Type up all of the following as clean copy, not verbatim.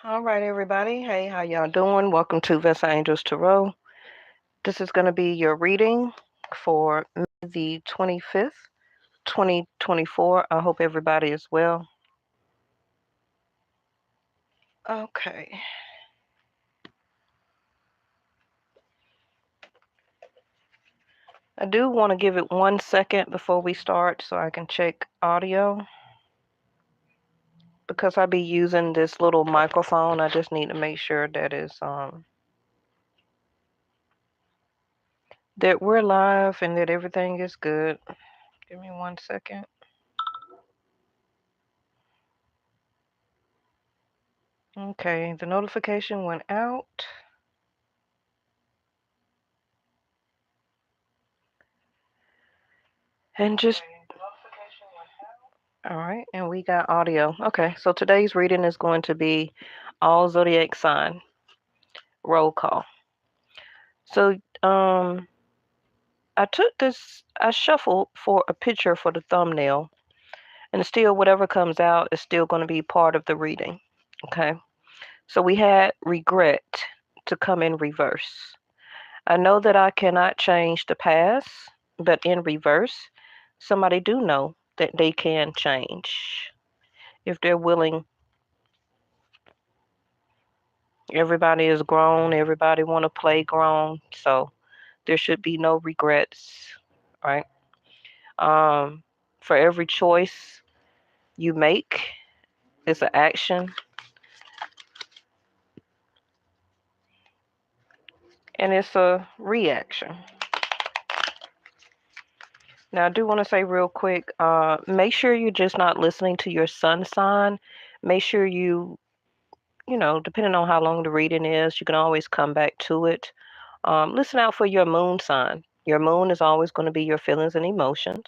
All right, everybody. Hey, how y'all doing? Welcome to Vesta Angels Tarot. This is going to be your reading for May the 25th, 2024. I hope everybody is well. Okay. I do want to give it 1 second before we start so I can check audio. Because I'll be using this little microphone, I just need to make sure that that we're live and that everything is good. Give me 1 second. Okay, the notification went out. And just all right, and we got audio. Okay, so today's reading is going to be all zodiac sign roll call. So I shuffled for a picture for the thumbnail, and still whatever comes out is still going to be part of the reading. Okay, so we had regret to come in reverse. I know that I cannot change the past, but in reverse, somebody do know that they can change if they're willing. Everybody is grown. Everybody want to play grown. So there should be no regrets, right? For every choice you make, it's an action. And it's a reaction. Now, I do want to say real quick, make sure you're just not listening to your sun sign. Make sure depending on how long the reading is, you can always come back to it. Listen out for your moon sign. Your moon is always going to be your feelings and emotions.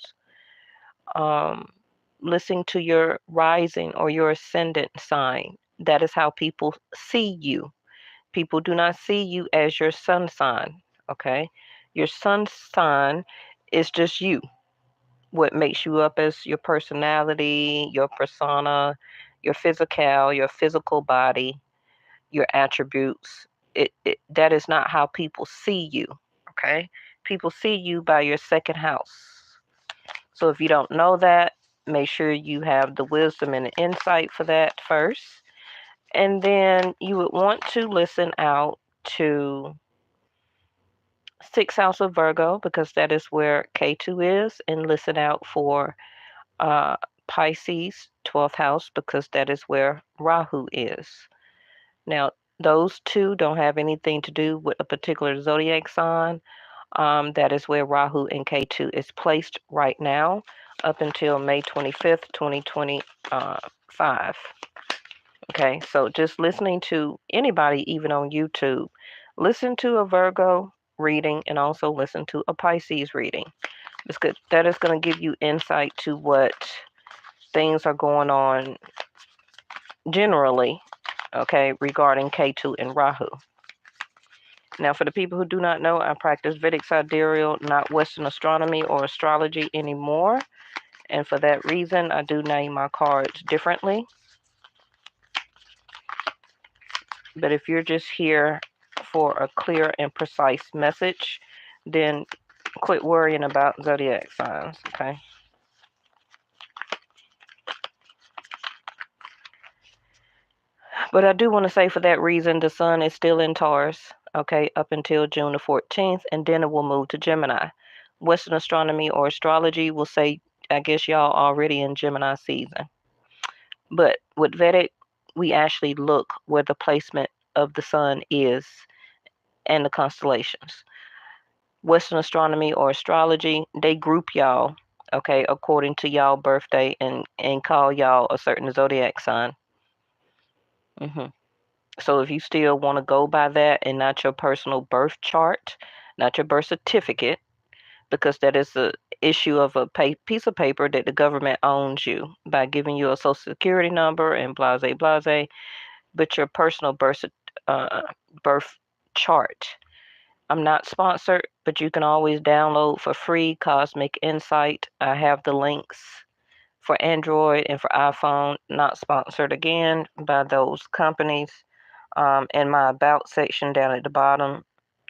Listening to your rising or your ascendant sign. That is how people see you. People do not see you as your sun sign, okay? Your sun sign is just you. What makes you up as your personality, your persona, your physical body, your attributes. That is not how people see you, okay? People see you by your second house. So if you don't know that, make sure you have the wisdom and the insight for that first. And then you would want to listen out to 6th house of Virgo, because that is where K2 is, and listen out for Pisces, 12th house, because that is where Rahu is. Now, those two don't have anything to do with a particular zodiac sign. That is where Rahu and K2 is placed right now up until May 25th, 2025. Okay, so just listening to anybody, even on YouTube, listen to a Virgo reading and also listen to a Pisces reading. It's good. That is going to give you insight to what things are going on generally, okay, regarding K2 and Rahu. Now, for the people who do not know, I practice Vedic sidereal, not Western astronomy or astrology anymore. And for that reason, I do name my cards differently. But if you're just here for a clear and precise message, then quit worrying about zodiac signs, okay? But I do want to say, for that reason, the sun is still in Taurus, okay, up until June the 14th, and then it will move to Gemini. Western astronomy or astrology will say, I guess y'all already in Gemini season. But with Vedic, we actually look where the placement of the sun is and the constellations. Western astronomy or astrology, they group y'all, okay, according to y'all birthday and call y'all a certain zodiac sign. So if you still want to go by that and not your personal birth chart, not your birth certificate, because that is the issue of a piece of paper that the government owns you by giving you a social security number and blase blase, but your personal birth chart. I'm not sponsored, but you can always download for free Cosmic Insight. I have the links for Android and for iPhone. Not sponsored again by those companies. In my About section down at the bottom.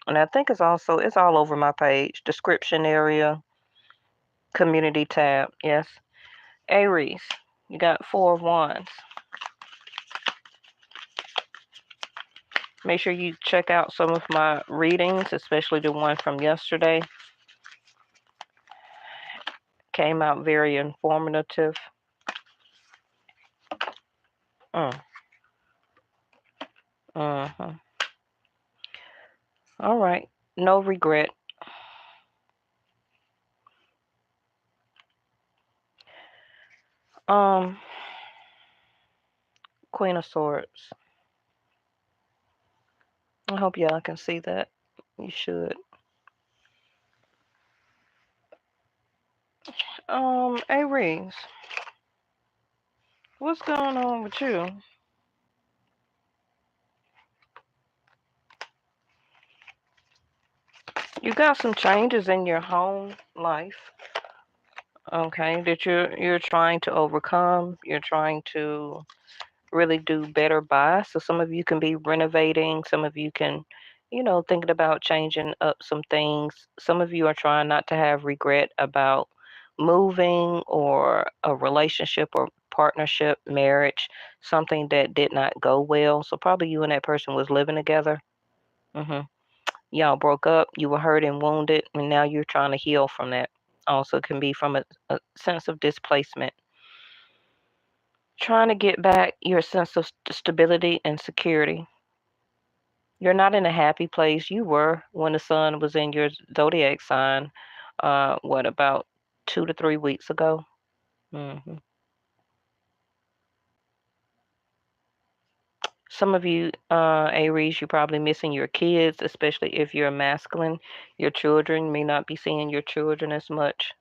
And I think it's all over my page. Description area, community tab. Yes. Aries, you got 4 of Wands. Make sure you check out some of my readings, especially the one from yesterday. Came out very informative. Mm-hmm. All right. No regret. Um, Queen of Swords. I hope y'all can see that. You should. Aries, what's going on with you? You got some changes in your home life, okay, that you're trying to overcome. You're trying to really do better by. So some of you can be renovating, some of you can, thinking about changing up some things. Some of you are trying not to have regret about moving or a relationship or partnership, marriage, something that did not go well. So probably you and that person was living together. Mhm. Y'all broke up, you were hurt and wounded, and now you're trying to heal from that. Also can be from a sense of displacement. Trying to get back your sense of stability and security. You're not in a happy place. You were when the sun was in your zodiac sign, what, about 2 to 3 weeks ago? hmm Some of you, Aries, you're probably missing your kids, especially if you're masculine. Your children may not be seeing your children as much,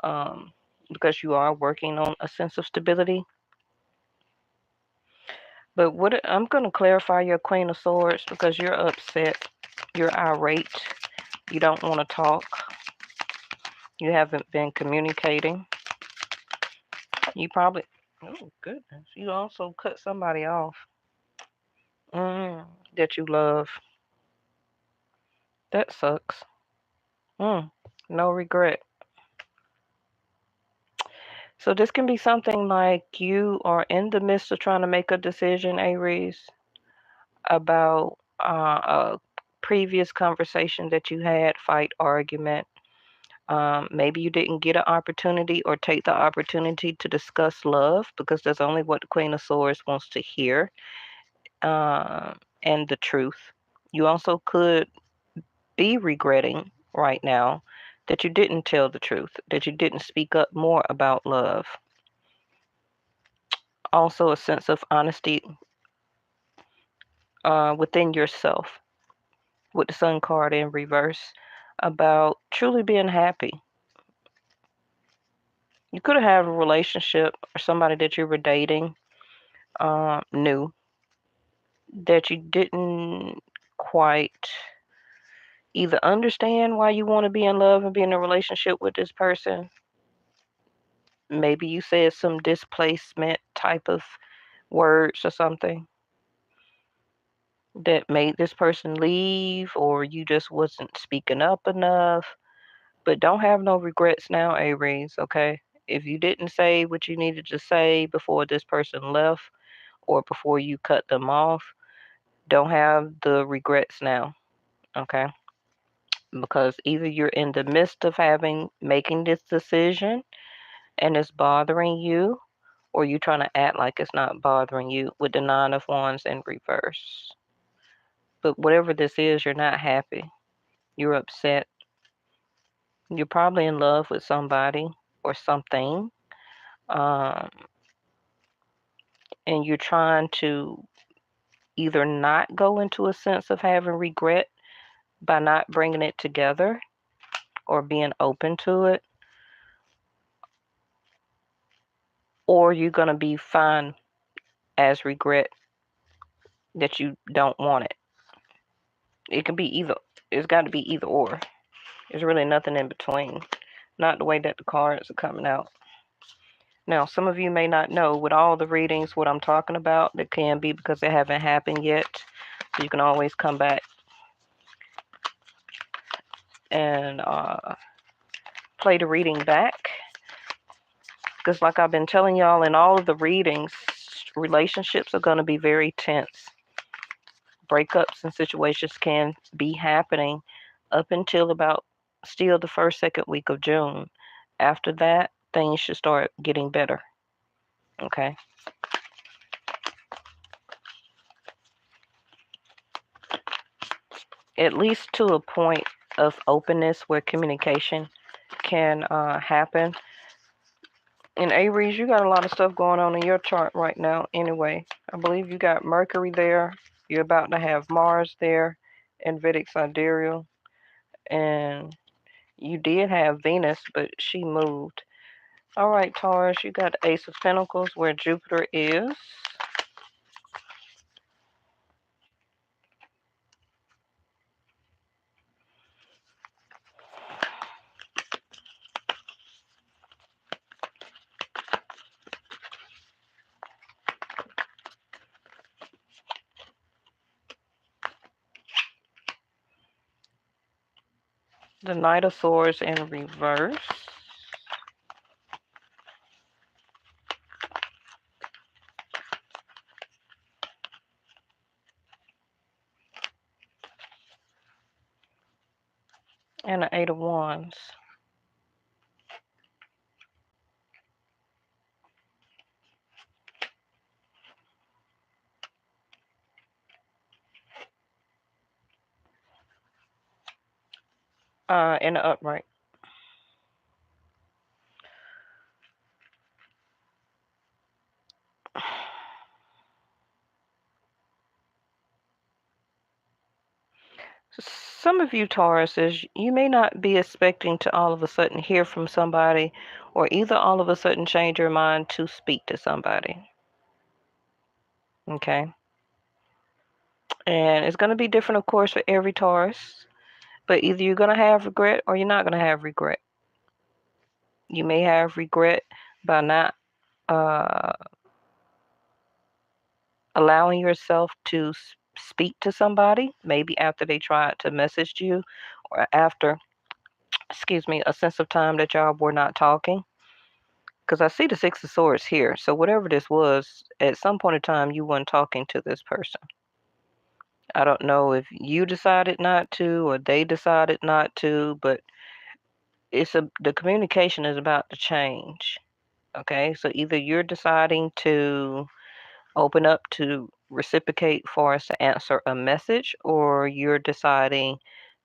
um, because you are working on a sense of stability. But what I'm going to clarify your Queen of Swords because you're upset, you're irate, you don't want to talk, you haven't been communicating. You probably, oh goodness, you also cut somebody off mm, that you love. That sucks. Mm, no regret. So this can be something like you are in the midst of trying to make a decision, Aries, about a previous conversation that you had, fight, argument. Maybe you didn't get an opportunity or take the opportunity to discuss love because that's only what the Queen of Swords wants to hear, and the truth. You also could be regretting right now that you didn't tell the truth, that you didn't speak up more about love. Also, a sense of honesty within yourself with the Sun card in reverse about truly being happy. You could have had a relationship or somebody that you were dating knew that you didn't quite either understand why you want to be in love and be in a relationship with this person. Maybe you said some displacement type of words or something that made this person leave, or you just wasn't speaking up enough. But don't have no regrets now, Aries, okay? If you didn't say what you needed to say before this person left or before you cut them off, don't have the regrets now, okay? Because either you're in the midst of making this decision and it's bothering you, or you trying to act like it's not bothering you with the Nine of Wands in reverse. But whatever this is, you're not happy. You're upset. You're probably in love with somebody or something, um, and you're trying to either not go into a sense of having regret by not bringing it together or being open to it, or you're going to be fine as regret that you don't want it. It can be either. It's got to be either or. There's really nothing in between. Not the way that the cards are coming out. Now, some of you may not know with all the readings what I'm talking about. That can be because they haven't happened yet. So you can always come back and play the reading back. Because like I've been telling y'all in all of the readings, relationships are going to be very tense. Breakups and situations can be happening up until about still the first, second week of June. After that, things should start getting better. Okay. At least to a point of openness where communication can happen. In Aries, you got a lot of stuff going on in your chart right now anyway. I believe you got Mercury there. You're about to have Mars there in Vedic Sidereal. And you did have Venus, but she moved. All right, Taurus, you got the Ace of Pentacles where Jupiter is. The Knight of Swords in reverse. And the Eight of Wands. In the upright. Some of you Tauruses, you may not be expecting to all of a sudden hear from somebody or either all of a sudden change your mind to speak to somebody. Okay. And it's going to be different, of course, for every Taurus. But either you're going to have regret or you're not going to have regret. You may have regret by not allowing yourself to speak to somebody, maybe after they tried to message you or after, excuse me, a sense of time that y'all were not talking. Because I see the Six of Swords here. So whatever this was, at some point in time, you weren't talking to this person. I don't know if you decided not to or they decided not to, but the communication is about to change. Okay, so either you're deciding to open up to reciprocate for us to answer a message, or you're deciding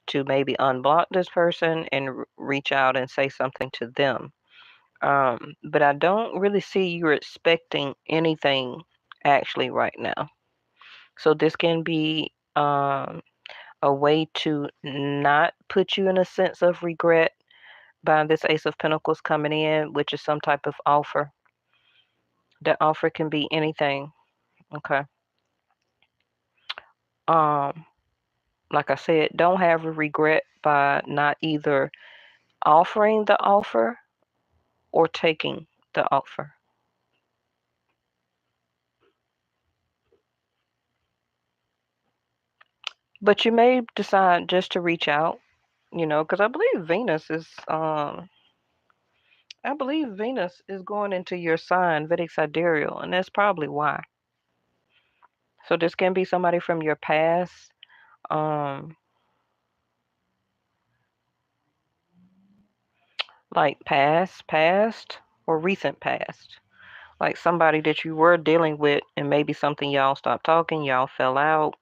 to maybe unblock this person and reach out and say something to them. But I don't really see you're expecting anything actually right now. So this can be a way to not put you in a sense of regret by this Ace of Pentacles coming in, which is some type of offer. That offer can be anything. Okay. Um, like I said, don't have a regret by not either offering the offer or taking the offer. But you may decide just to reach out, because I believe Venus is going into your sign, Vedic Sidereal, and that's probably why. So this can be somebody from your past, like past, or recent past. Like somebody that you were dealing with, and maybe something y'all stopped talking, y'all fell out.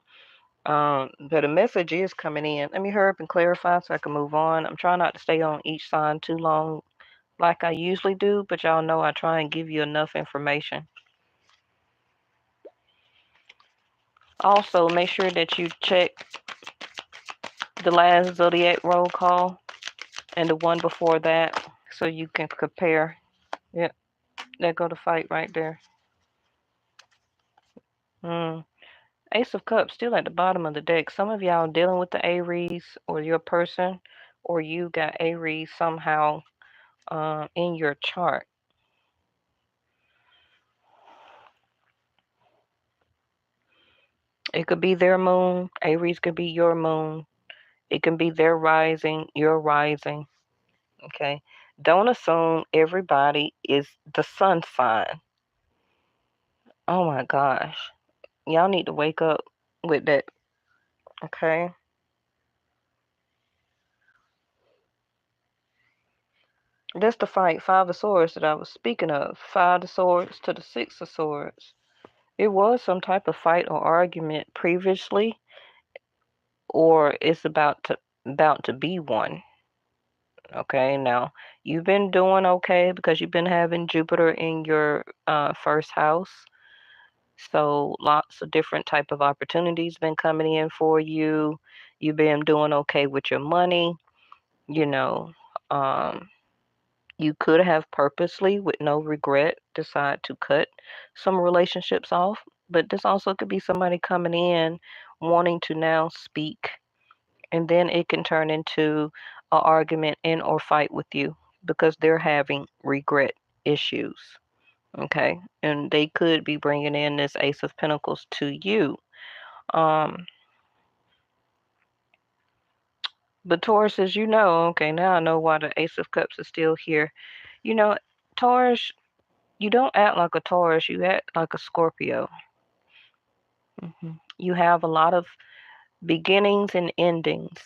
But a message is coming in. Let me hurry up and clarify so I can move on. I'm trying not to stay on each sign too long like I usually do, but y'all know I try and give you enough information. Also, make sure that you check the last zodiac roll call and the one before that so you can compare. Yep, there go the fight right there. Ace of Cups still at the bottom of the deck. Some of y'all dealing with the Aries or your person, or you got Aries somehow in your chart. It could be their moon. Aries could be your moon. It can be their rising, your rising. Okay. Don't assume everybody is the sun sign. Oh my gosh. Y'all need to wake up with that. Okay. That's the fight, Five of Swords that I was speaking of. Five of Swords to the Six of Swords. It was some type of fight or argument previously, or it's about to be one. Okay, now you've been doing okay because you've been having Jupiter in your first house. So lots of different type of opportunities been coming in for you. You've been doing okay with your money. You know, um, you could have purposely, with no regret, decide to cut some relationships off. But this also could be somebody coming in wanting to now speak, and then it can turn into an argument and or fight with you because they're having regret issues. Okay, and they could be bringing in this Ace of Pentacles to you. Um, but Taurus says, okay, now I know why the Ace of Cups is still here. You know, Taurus, you don't act like a Taurus, you act like a Scorpio. You have a lot of beginnings and endings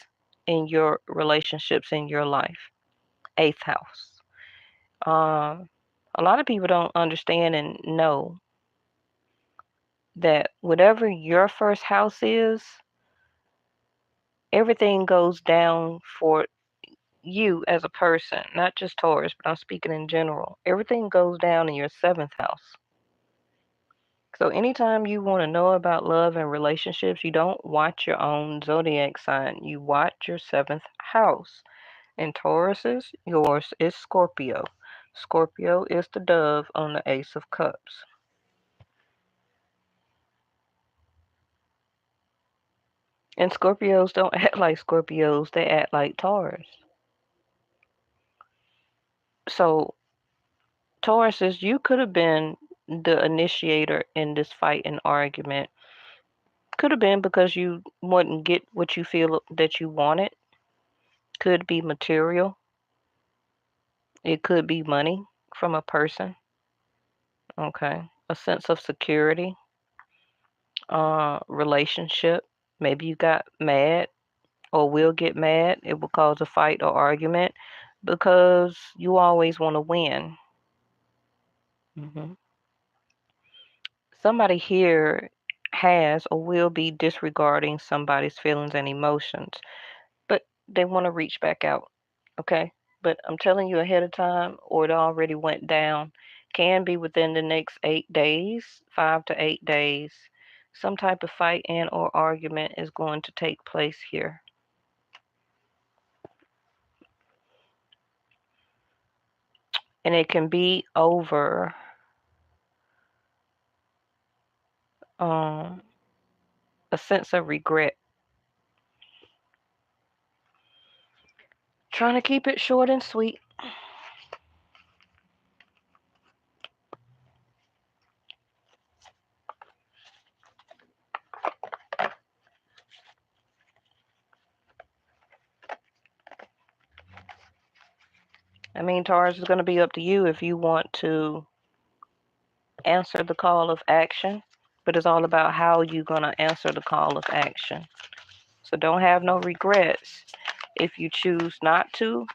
in your relationships in your life. Eighth house. A lot of people don't understand and know that whatever your first house is, everything goes down for you as a person, not just Taurus, but I'm speaking in general. Everything goes down in your seventh house. So anytime you want to know about love and relationships, you don't watch your own zodiac sign. You watch your seventh house. And Taurus's, yours is Scorpio. Scorpio is the dove on the Ace of Cups. And Scorpios don't act like Scorpios, they act like Taurus. So, Tauruses, you could have been the initiator in this fight and argument. Could have been because you wouldn't get what you feel that you wanted. Could be material. It could be money from a person. Okay. A sense of security. Relationship. Maybe you got mad or will get mad. It will cause a fight or argument because you always want to win. hmm Somebody here has or will be disregarding somebody's feelings and emotions, but they want to reach back out. Okay? But I'm telling you ahead of time, or it already went down, can be within the next 8 days, 5 to 8 days. Some type of fight and or argument is going to take place here. And it can be over um, a sense of regret. Trying to keep it short and sweet. I mean, Taurus is going to be up to you if you want to answer the call of action, but it's all about how you're going to answer the call of action. So don't have no regrets if you choose not to,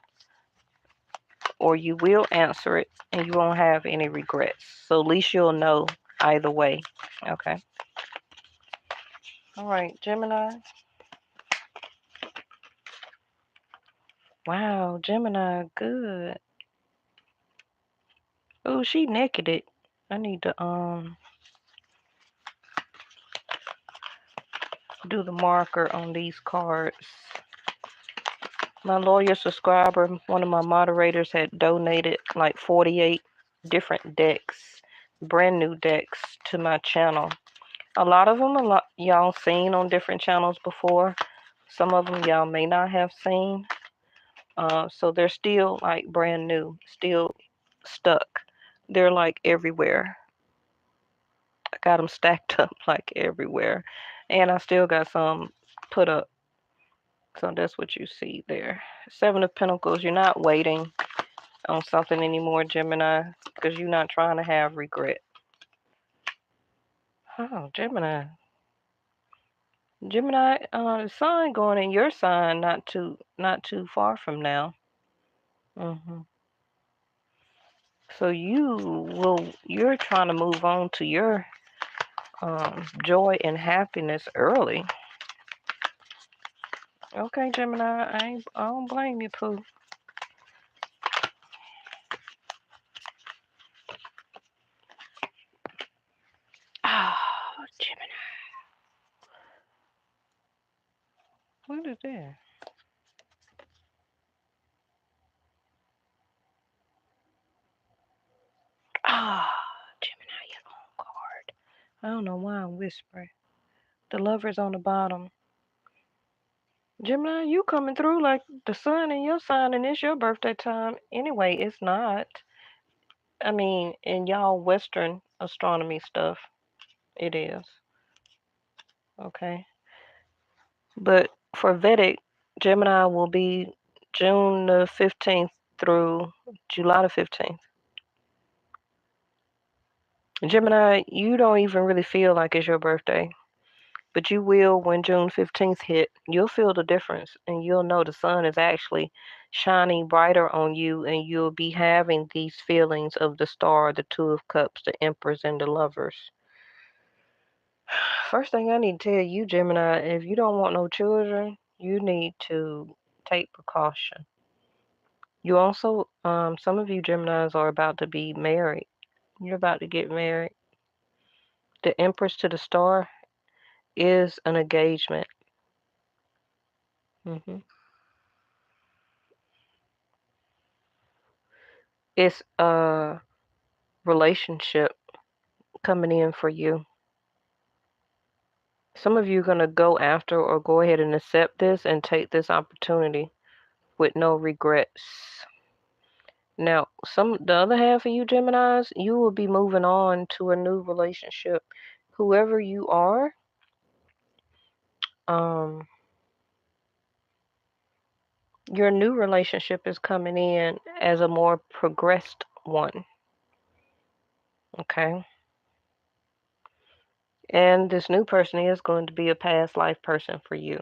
or you will answer it and you won't have any regrets. So at least you'll know either way. Okay. All right, Gemini. Wow, Gemini, good. Oh, she naked. I need to do the marker on these cards. My loyal subscriber, one of my moderators, had donated like 48 different decks, brand new decks to my channel. A lot of them y'all seen on different channels before. Some of them y'all may not have seen. So they're still like brand new, still stuck. They're like everywhere. I got them stacked up like everywhere. And I still got some put up. So that's what you see there. Seven of Pentacles, you're not waiting on something anymore, Gemini, because you're not trying to have regret. Oh, Gemini. Gemini, sun going in your sign not too far from now. So you're trying to move on to your joy and happiness early. Okay, Gemini, I don't blame you, Pooh. Ah, Gemini. What is that? Ah, Gemini, your own card. I don't know why I'm whispering. The Lover's on the bottom. Gemini, you coming through like the sun in your sign, and it's your birthday time. Anyway, it's not. I mean, in y'all Western astronomy stuff, it is. Okay. But for Vedic, Gemini will be June the 15th through July the 15th. Gemini, you don't even really feel like it's your birthday, but you will when June 15th hit. You'll feel the difference and you'll know the sun is actually shining brighter on you, and you'll be having these feelings of the Star, the Two of Cups, the Empress, and the Lovers. First thing I need to tell you, Gemini, if you don't want no children, you need to take precaution. You also, some of you Geminis are about to be married. You're about to get married. The Empress to the Star is an engagement. hmm It's a relationship coming in for you. Some of you are going to go after or go ahead and accept this and take this opportunity with no regrets. Now, the other half of you Geminis, you will be moving on to a new relationship. Whoever you are, um, your new relationship is coming in as a more progressed one. Okay. And this new person is going to be a past life person for you.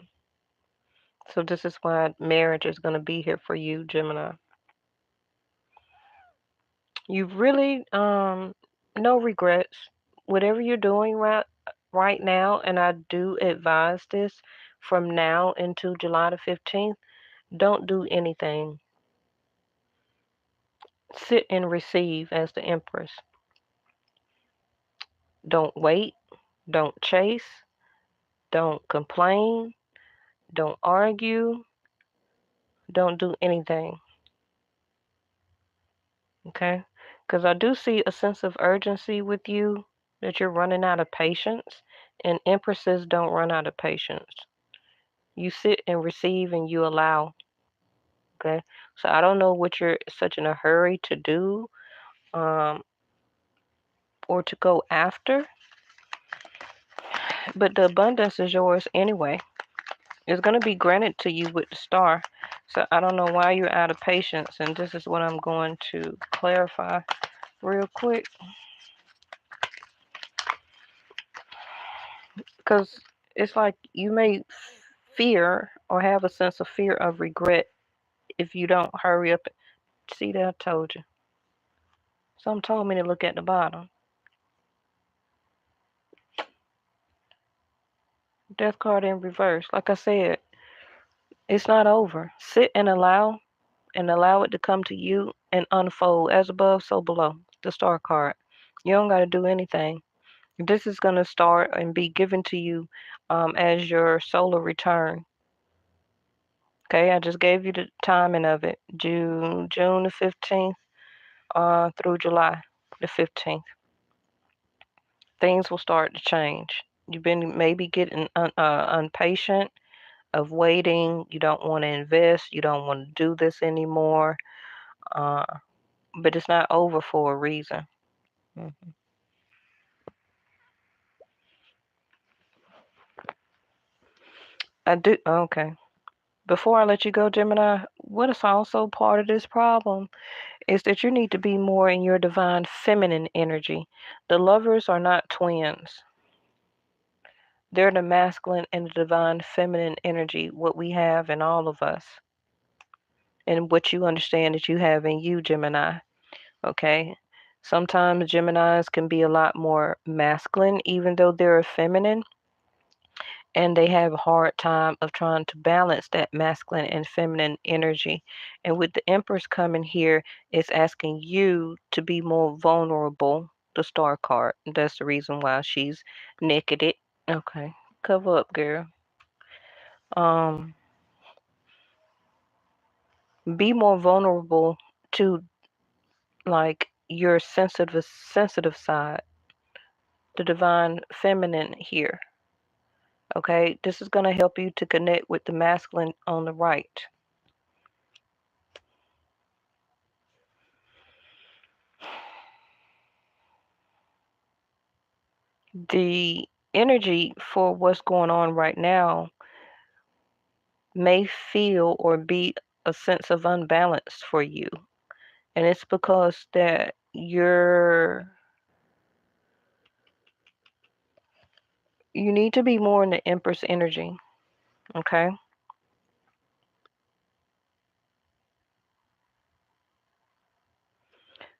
So this is why marriage is going to be here for you, Gemini. You've really no regrets. Whatever you're doing right now, and I do advise this from now into July the 15th, don't do anything. Sit and receive as the Empress. Don't wait, don't chase, don't complain, don't argue, don't do anything. Okay? Because I do see a sense of urgency with you, that you're running out of patience, and empresses don't run out of patience. You sit and receive and you allow. Okay? So I don't know what you're such in a hurry to do, um, or to go after, but the abundance is yours anyway. It's going to be granted to you with the Star. So I don't know why you're out of patience, and this is what I'm going to clarify real quick. Because it's like you may fear or have a sense of fear of regret if you don't hurry up. See that I told you. Some told me to look at the bottom. Death card in reverse. Like I said, it's not over. Sit and allow it to come to you and unfold as above, so below. The Star card. You don't got to do anything. This is going to start and be given to you as your solar return. Okay, I just gave you the timing of it. June the 15th through July the 15th. Things will start to change. You've been maybe getting impatient of waiting. You don't want to invest. You don't want to do this anymore. Uh, but it's not over for a reason. Mhm. I do. Okay. Before I let you go, Gemini, what is also part of this problem is that you need to be more in your divine feminine energy. The lovers are not twins. They're the masculine and the divine feminine energy, what we have in all of us, and what you understand that you have in you, Gemini. Okay? Sometimes Geminis can be a lot more masculine, even though they're feminine, and they have a hard time of trying to balance that masculine and feminine energy. And with the Empress coming here, it's asking you to be more vulnerable. The Star card. That's the reason why she's naked. Okay, cover up, girl. Um, be more vulnerable to like your sensitive side, the divine feminine here. Okay, this is going to help you to connect with the masculine on the right. The energy for what's going on right now may feel or be a sense of unbalance for you. And it's because that you need to be more in the Empress energy, okay?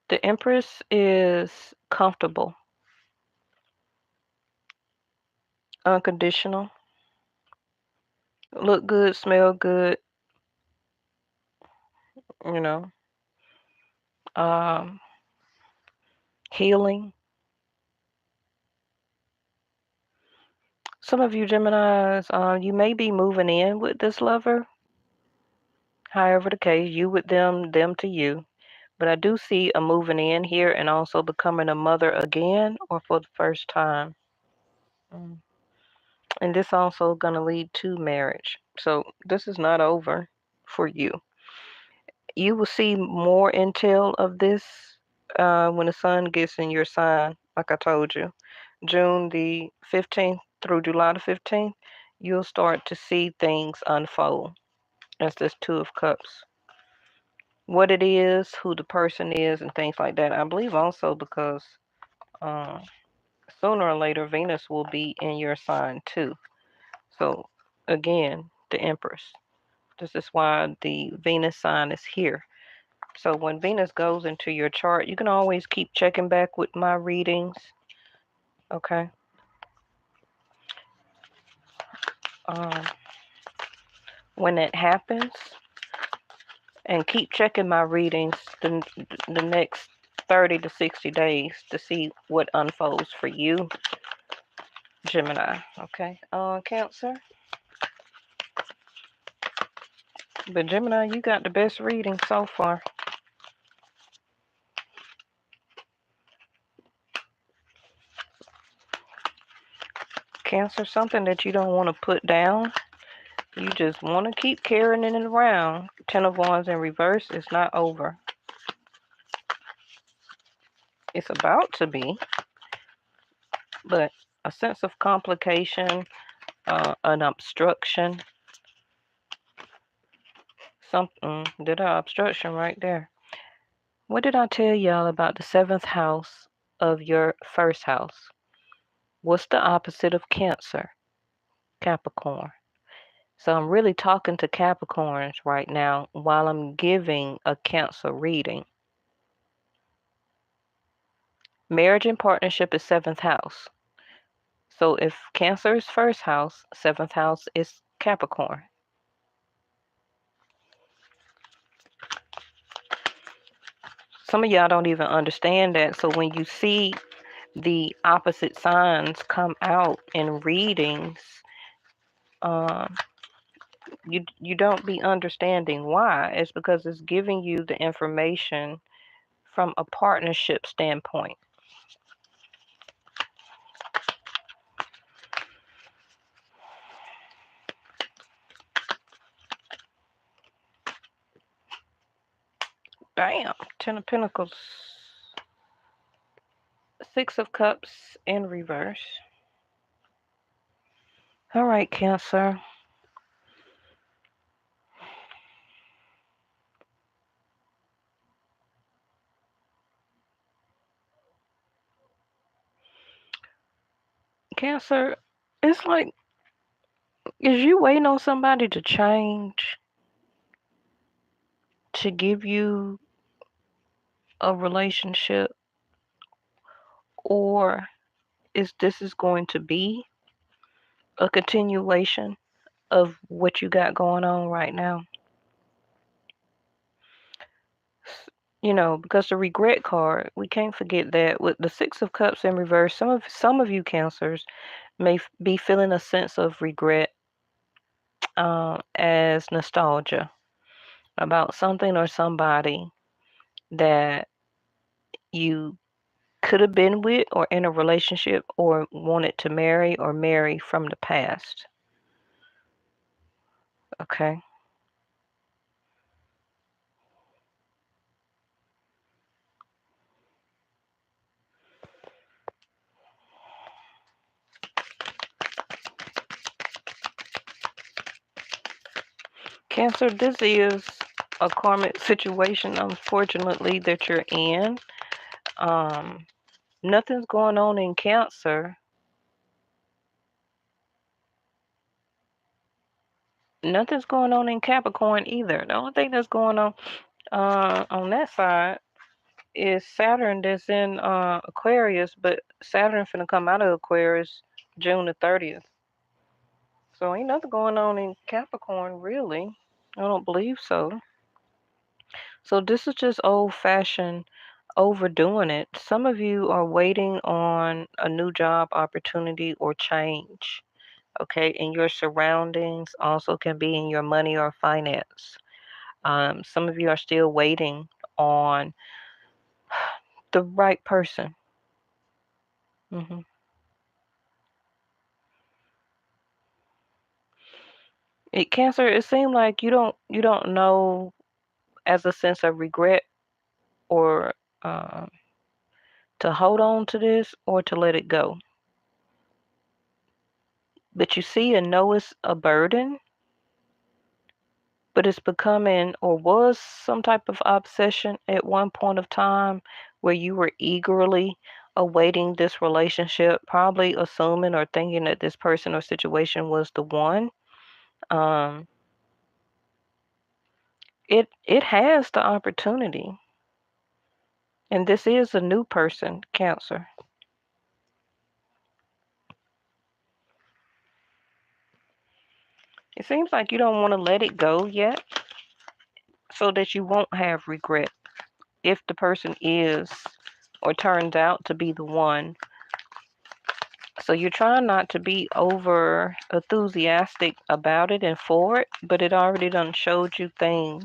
The Empress is comfortable, unconditional, look good, smell good, you know, um, healing. Some of you Geminis, you may be moving in with this lover. However the case, you with them to you. But I do see a moving in here and also becoming a mother again or for the first time. Mm. And this also going to lead to marriage. So this is not over for you. You will see more intel of this when the sun gets in your sign, like I told you. June the 15th through July the 15th, you'll start to see things unfold. That's this Two of Cups. What it is, who the person is, and things like that. I believe also because uh, sooner or later Venus will be in your sign too. So again, the Empress. This is why the Venus sign is here. So when Venus goes into your chart, you can always keep checking back with my readings. Okay. Um, when that happens, and keep checking my readings the next 30 to 60 days to see what unfolds for you, Gemini. Okay. Cancer. But Gemini, you got the best reading so far. Cancer, something that you don't want to put down. You just want to keep carrying it around. Ten of Wands in reverse is not over. It's about to be, but a sense of complication, an obstruction, something. Did I obstruction right there? What did I tell y'all about the seventh house of your first house? What's the opposite of Cancer? Capricorn. So I'm really talking to Capricorns right now while I'm giving a Cancer reading. Marriage and partnership is seventh house. So if Cancer is first house, seventh house is Capricorn. Some of y'all don't even understand that. So when you see the opposite signs come out in readings, um, you don't be understanding why. It's because it's giving you the information from a partnership standpoint. Bam, Ten of Pentacles, Six of Cups in reverse. All right, Cancer. Cancer, it's like, is you waiting on somebody to change to give you a relationship, or is going to be a continuation of what you got going on right now? Because the regret card, we can't forget that with the Six of Cups in reverse, some of you Cancers may be feeling a sense of regret, as nostalgia about something or somebody that you could have been with or in a relationship or wanted to marry from the past. Okay. Cancer, this is a karmic situation, unfortunately, that you're in. Um, Nothing's going on in Cancer. Nothing's going on in Capricorn either. The only thing that's going on that side is Saturn that's in Aquarius, but Saturn finna come out of Aquarius June the 30th. So ain't nothing going on in Capricorn really. I don't believe so. So this is just old fashioned overdoing it. Some of you are waiting on a new job opportunity or change. Okay, and your surroundings also can be in your money or finance. Some of you are still waiting on the right person. hmm Cancer, it seems like you don't know as a sense of regret or um, to hold on to this or to let it go. But you see and know it's a burden, but it's becoming or was some type of obsession at one point of time where you were eagerly awaiting this relationship, probably assuming or thinking that this person or situation was the one. Um, it has the opportunity, and this is a new person, Cancer. It seems like you don't want to let it go yet, so that you won't have regret if the person is or turns out to be the one. So you're trying not to be over enthusiastic about it and for it, but it already done showed you things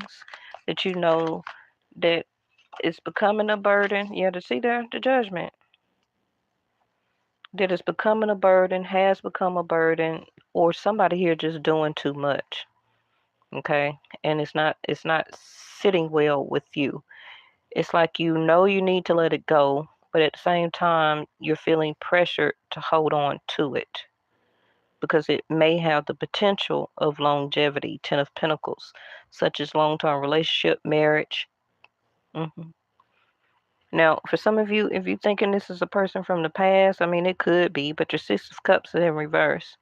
that you know that it's becoming a burden. Yeah, to see there, the judgment. That it's becoming a burden, has become a burden, or somebody here just doing too much. Okay? And it's not sitting well with you. It's like you know you need to let it go, but at the same time you're feeling pressured to hold on to it, because it may have the potential of longevity, Ten of Pentacles, such as long-term relationship, marriage. hmm Now, for some of you, if you're thinking this is a person from the past, I mean, it could be, but your Six of Cups is in reverse.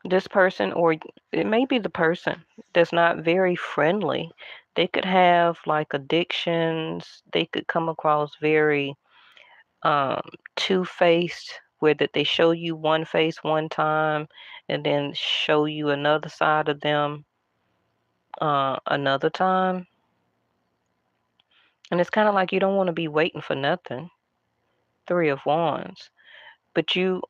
This person, or it may be the person that's not very friendly. They could have like addictions. They could come across very um, two-faced, where that they show you one face one time and then show you another side of them another time. And it's kind of like you don't want to be waiting for nothing. Three of Wands. But you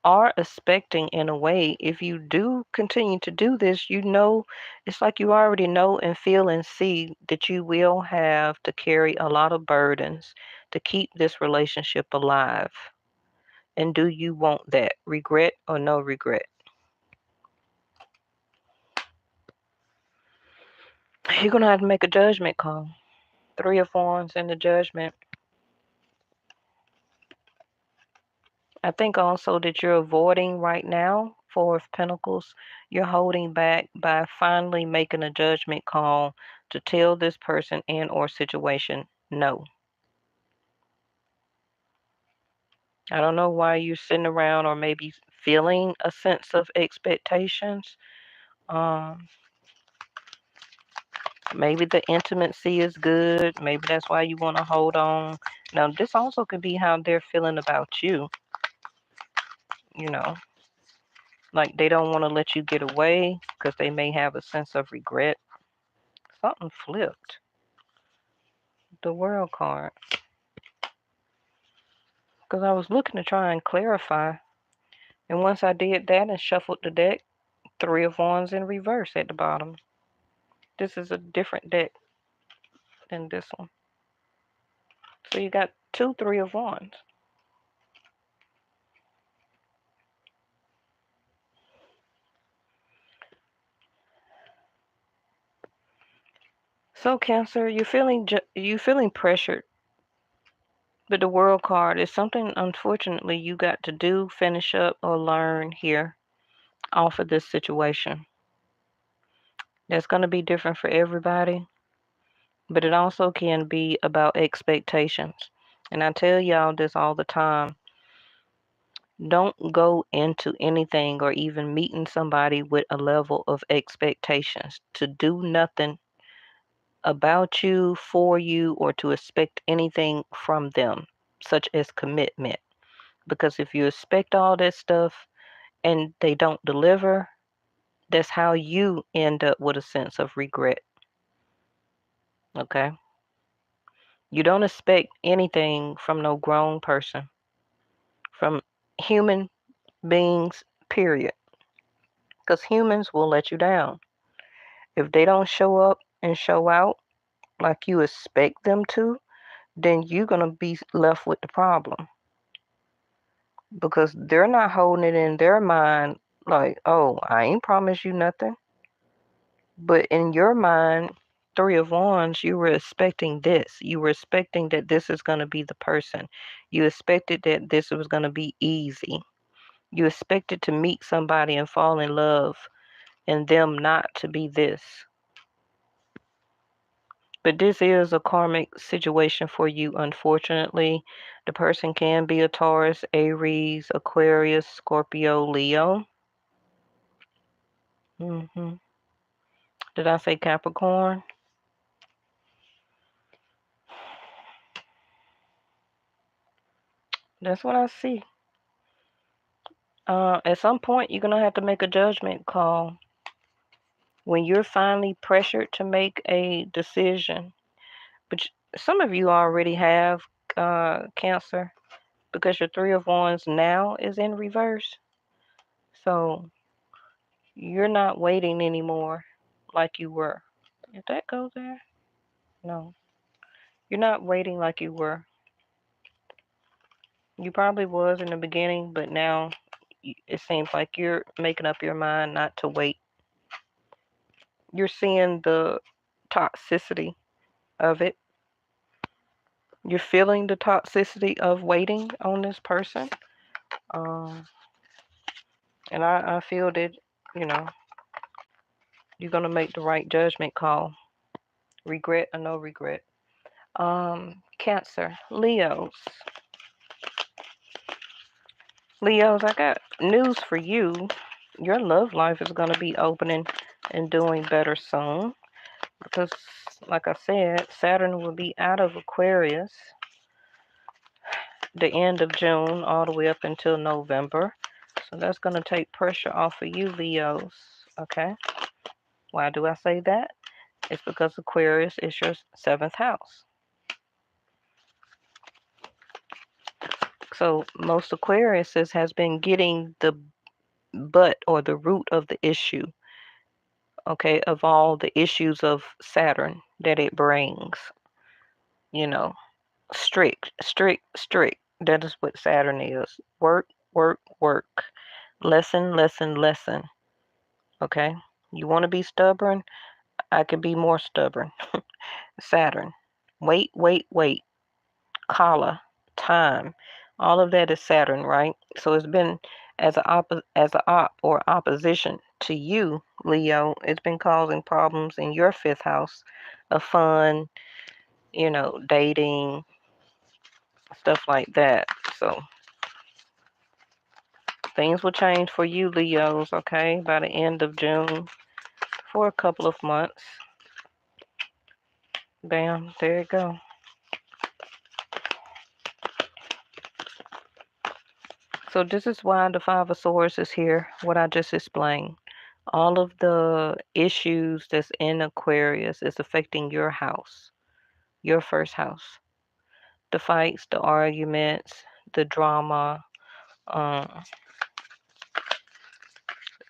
are expecting, in a way, if you do continue to do this, it's like you already know and feel and see that you will have to carry a lot of burdens to keep this relationship alive. And do you want that? Regret or no regret? You're going to have to make a judgment call. Three of Wands and the judgment. I think also that you're avoiding right now, Four of Pentacles. You're holding back by finally making a judgment call to tell this person and or situation no. I don't know why you're sitting around or maybe feeling a sense of expectations. Um, Maybe the intimacy is good. Maybe that's why you want to hold on. Now, this also could be how they're feeling about you. You know, like they don't want to let you get away because they may have a sense of regret. Something flipped. The world card. Because I was looking to try and clarify. And once I did that and shuffled the deck, Three of Wands in reverse at the bottom. This is a different deck than this one. So you got two Three of Wands. So Cancer, you feeling pressured, but the World card is something unfortunately you got to do, finish up, or learn here off of this situation. That's going to be different for everybody, but it also can be about expectations. And I tell y'all this all the time. Don't go into anything or even meeting somebody with a level of expectations to do nothing about you, for you, or to expect anything from them, such as commitment. Because if you expect all that stuff and they don't deliver, that's how you end up with a sense of regret. Okay? You don't expect anything from no grown person, from human beings, period. Because humans will let you down. If they don't show up and show out like you expect them to, then you're going to be left with the problem because they're not holding it in their mind like, oh, I ain't promised you nothing. But in your mind, Three of Wands, you were expecting this. You were expecting that this is going to be the person. You expected that this was going to be easy. You expected to meet somebody and fall in love and them not to be this. But this is a karmic situation for you, unfortunately. The person can be a Taurus, Aries, Aquarius, Scorpio, Leo. hmm Did I say Capricorn? That's what I see. At some point, you're going to have to make a judgment call. When you're finally pressured to make a decision, but some of you already have Cancer because your Three of Wands now is in reverse. So you're not waiting anymore like you were. Did that go there? No. You're not waiting like you were. You probably was in the beginning, but now it seems like you're making up your mind not to wait. You're seeing the toxicity of it. You're feeling the toxicity of waiting on this person. Um, and I feel that, you know, you're going to make the right judgment call. Regret or no regret. Cancer. Leos. Leos, I got news for you. Your love life is going to be opening and doing better soon. Because, like I said, Saturn will be out of Aquarius the end of June all the way up until November. So that's going to take pressure off of you, Leos. Okay? Why do I say that? It's because Aquarius is your seventh house. So most Aquariuses has been getting the butt or the root of the issue, okay, of all the issues of Saturn that it brings. You know, strict, strict, strict. That is what Saturn is. Work, work, work. Lesson, lesson, lesson. Okay? You want to be stubborn? I could be more stubborn. Saturn. Wait, wait, wait. Kala. Time. All of that is Saturn, right? So it's been as a op or opposition to you, Leo. It's been causing problems in your fifth house of fun, dating, stuff like that. So Things will change for you, Leos, okay, by the end of June for a couple of months. Bam, there you go. So this is why the Five of Swords is here, what I just explained. All of the issues that's in Aquarius is affecting your house, your first house. The fights, the arguments, the drama, um,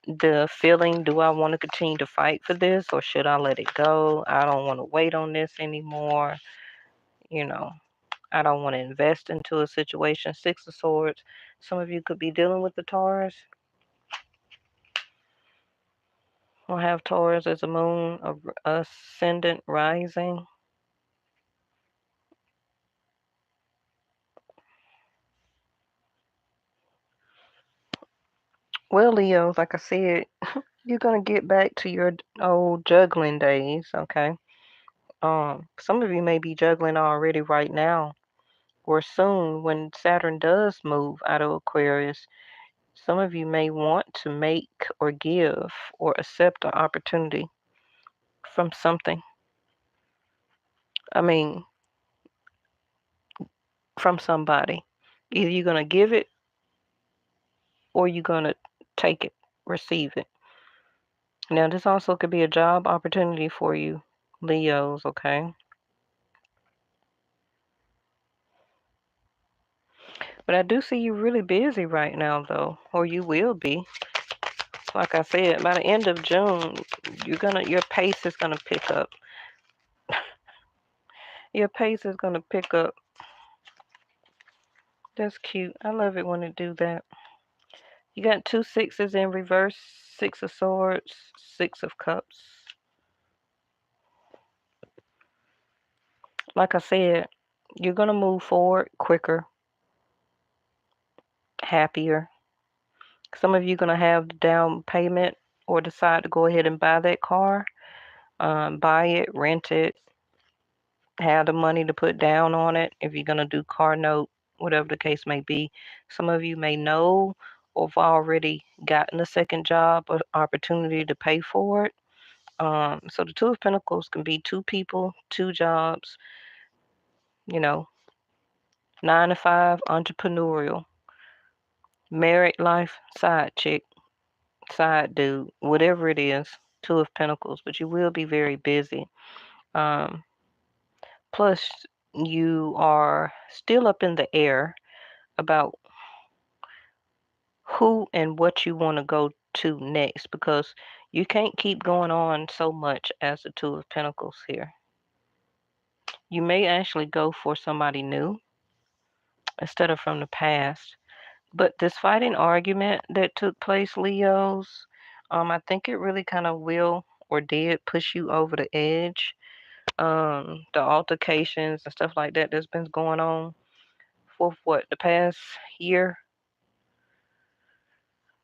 the feeling, do I want to continue to fight for this or should I let it go? I don't want to wait on this anymore. You know, I don't want to invest into a situation. Six of Swords. Some of you could be dealing with the Taurus. We'll have Taurus as a moon, ascendant, rising. Well, Leo, like I said, you're gonna get back to your old juggling days, okay? Some of you may be juggling already right now, or soon when Saturn does move out of Aquarius. Some of you may want to make or give or accept an opportunity from something. I mean, from somebody. Either you're gonna give it or you're gonna take it, receive it. Now, this also could be a job opportunity for you, Leos, okay? But I do see you really busy right now, though, or you will be. Like I said, by the end of June, your pace is gonna pick up. Your pace is gonna pick up. That's cute. I love it when it do that. You got two sixes in reverse, Six of Swords, Six of Cups. Like I said, you're gonna move forward quicker, happier. Some of you gonna have the down payment or decide to go ahead and buy that car. Buy it, rent it, have the money to put down on it if you're going to do car note, whatever the case may be. Some of you may know or have already gotten a second job or opportunity to pay for it. So the Two of Pentacles can be two people, two jobs, you know, 9 to 5, entrepreneurial, married life, side chick, side dude, whatever it is, Two of Pentacles, but you will be very busy. Um, Plus, you are still up in the air about who and what you want to go to next because you can't keep going on so much as the Two of Pentacles here. You may actually go for somebody new instead of from the past. But this fighting argument that took place, Leos, I think it really kind of will or did push you over the edge. The altercations and stuff like that that's been going on for what, the past year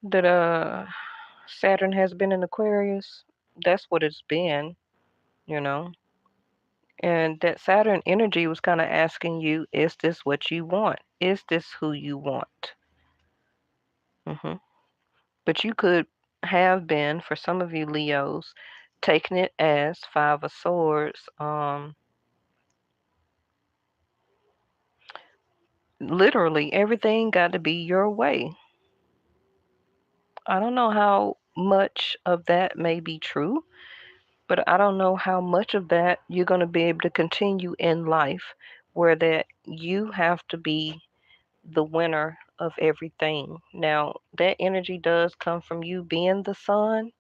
that Saturn has been in Aquarius. That's what it's been, you know. And that Saturn energy was kind of asking you, is this what you want? Is this who you want? But you could have been, for some of you Leos, taking it as Five of Swords. Literally, everything got to be your way. I don't know how much of that may be true, but I don't know how much of that you're going to be able to continue in life where that you have to be the winner of everything. Now, that energy does come from you being the sun,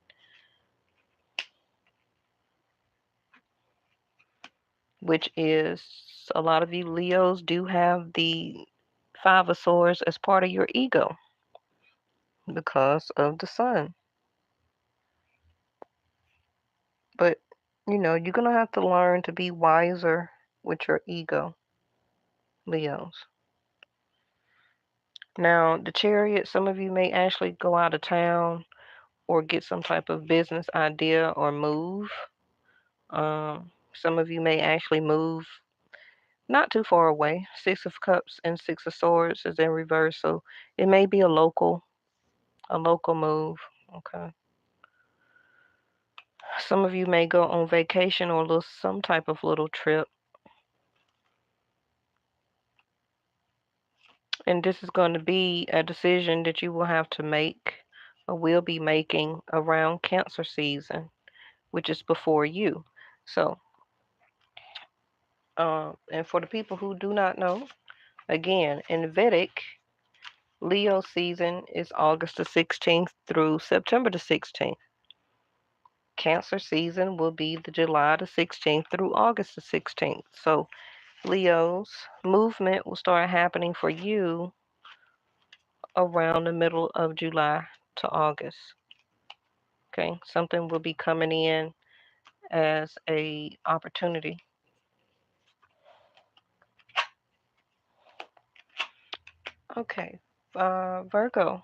which is a lot of you Leos do have the Five of Swords as part of your ego because of the sun. But, you're going to have to learn to be wiser with your ego, Leos. Now, the Chariot, some of you may actually go out of town or get some type of business idea or move. Some of you may actually move not too far away. Six of Cups and Six of Swords is in reverse, so it may be a local. A local move. Okay. Some of you may go on vacation or some type of little trip. And this is going to be a decision that you will have to make or will be making around Cancer season, which is before you. So, and for the people who do not know, again, in Vedic, Leo season is August the 16th through September the 16th. Cancer season will be the July the 16th through August the 16th. So Leo's movement will start happening for you around the middle of July to August. Okay, something will be coming in as a opportunity. Okay, Virgo.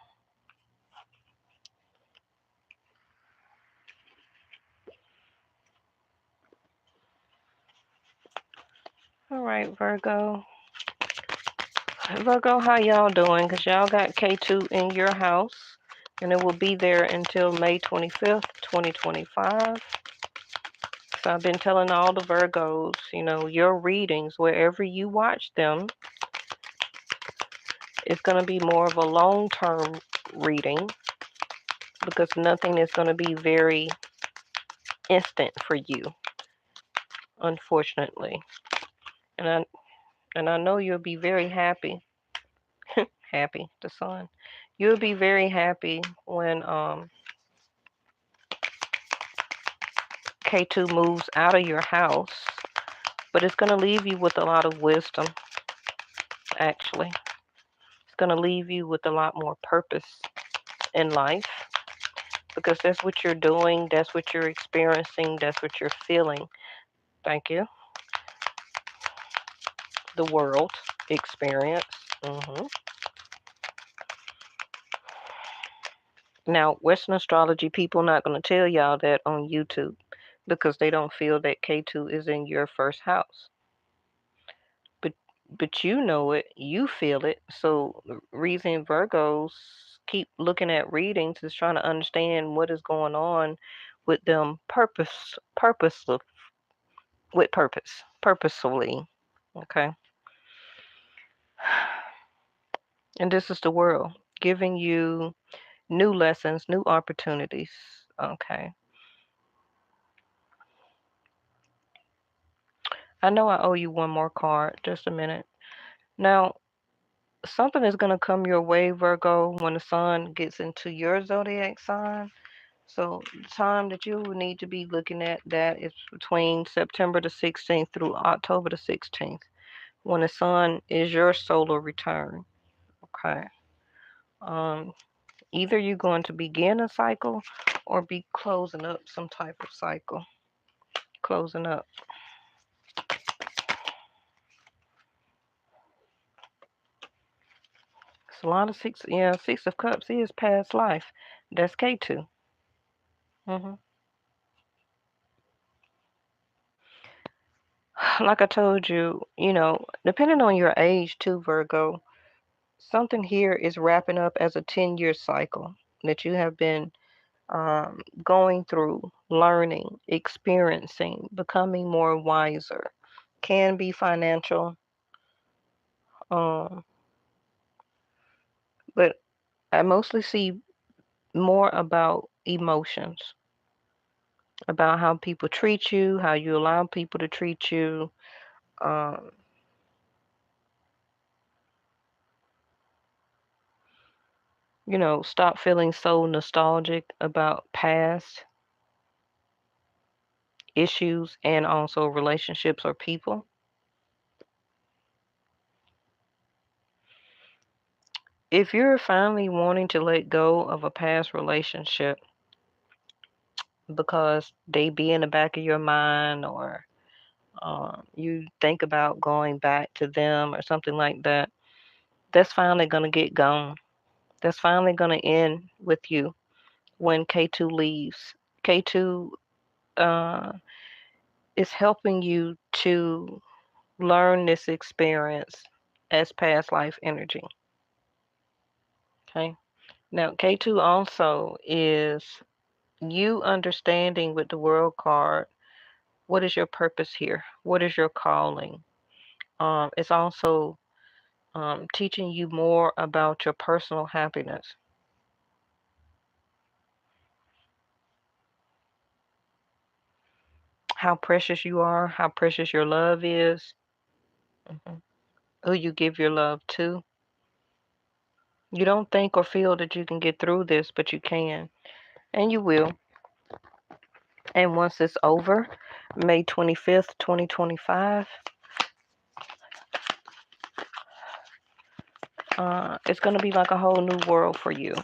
All right, Virgo. Virgo, how y'all doing? Because y'all got K2 in your house, and it will be there until May 25th, 2025. So I've been telling all the Virgos, your readings, wherever you watch them, it's going to be more of a long-term reading because nothing is going to be very instant for you, unfortunately. And I know you'll be very happy. Happy, the sun. You'll be very happy when K2 moves out of your house, but it's going to leave you with a lot of wisdom, actually. It's going to leave you with a lot more purpose in life because that's what you're doing, that's what you're experiencing, that's what you're feeling. Thank you. The world experience. Now, Western astrology people not going to tell y'all that on YouTube because they don't feel that K2 is in your first house. But you know it, you feel it. So the reason Virgos keep looking at readings is trying to understand what is going on with them purposefully. Okay. And this is the world giving you new lessons, new opportunities. Okay. I know I owe you one more card. Just a minute. Now, something is going to come your way, Virgo, when the sun gets into your zodiac sign. So the time that you will need to be looking at that is between September the 16th through October the 16th, when the sun is your solar return. Okay. Um, Either you're going to begin a cycle or be closing up some type of cycle. Closing up. It's a lot of Six of Cups is past life. That's K2. hmm Like I told you, depending on your age too, Virgo, something here is wrapping up as a 10-year cycle that you have been going through, learning, experiencing, becoming more wiser. Can be financial, um, but I mostly see more about emotions, about how people treat you, how you allow people to treat you. Um, stop feeling so nostalgic about past issues and also relationships or people. If you're finally wanting to let go of a past relationship because they be in the back of your mind or you think about going back to them or something like that, that's finally going to get gone. That's finally going to end with you when K2 leaves. K2 uh, is helping you to learn this experience as past life energy. Okay. Now, K2 also is you understanding with the world card, what is your purpose here? What is your calling? It's also teaching you more about your personal happiness. How precious you are, how precious your love is, hmm who you give your love to. You don't think or feel that you can get through this, but you can, and you will. And once it's over, May 25th, 2025, it's going to be like a whole new world for you.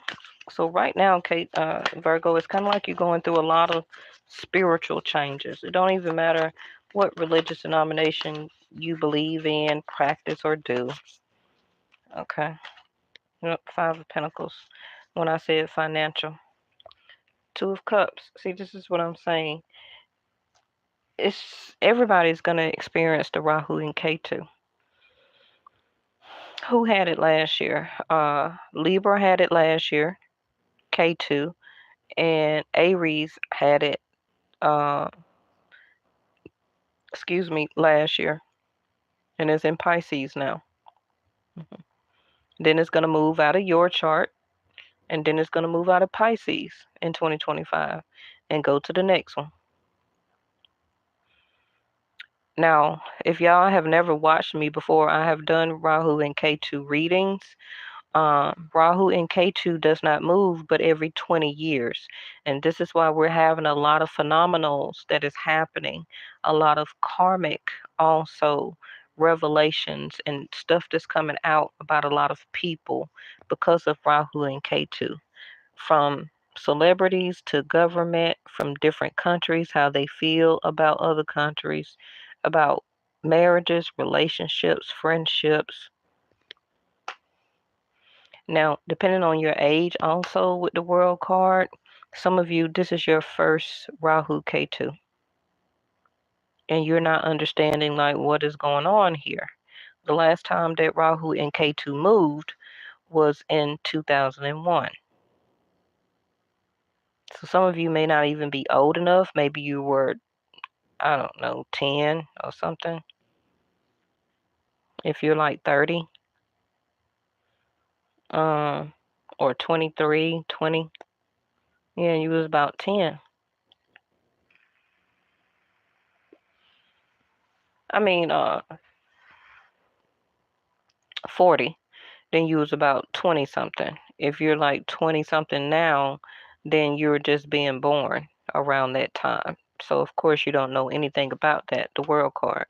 So right now, Kate, Virgo, it's kind of like you're going through a lot of spiritual changes. It don't even matter what religious denomination you believe in, practice, or do. Okay. Yep, Five of Pentacles. When I said financial. Two of Cups. See, this is what I'm saying. It's everybody's gonna experience the Rahu in K2. Who had it last year? Libra had it last year, K2, and Aries had it. Uh, last year, and it's in Pisces now. Mhm. Then it's gonna move out of your chart, and then it's gonna move out of Pisces in 2025, and go to the next one. Now, if y'all have never watched me before, I have done Rahu and K2 readings. Rahu in K2 does not move but every 20 years. And this is why we're having a lot of phenomenals that is happening, a lot of karmic also revelations and stuff that's coming out about a lot of people because of Rahu in K2. From celebrities to government, from different countries, how they feel about other countries, about marriages, relationships, friendships. Now, depending on your age, also with the world card, some of you, this is your first Rahu K2, and you're not understanding like what is going on here. The last time that Rahu and K2 moved was in 2001. So some of you may not even be old enough. Maybe you were, I don't know, 10 or something. If you're like 30, um, or 23, 20, yeah, you was about 10. I mean, 40, then you was about 20 something. If you're like 20 something now, then you're just being born around that time. So of course you don't know anything about that, the world card.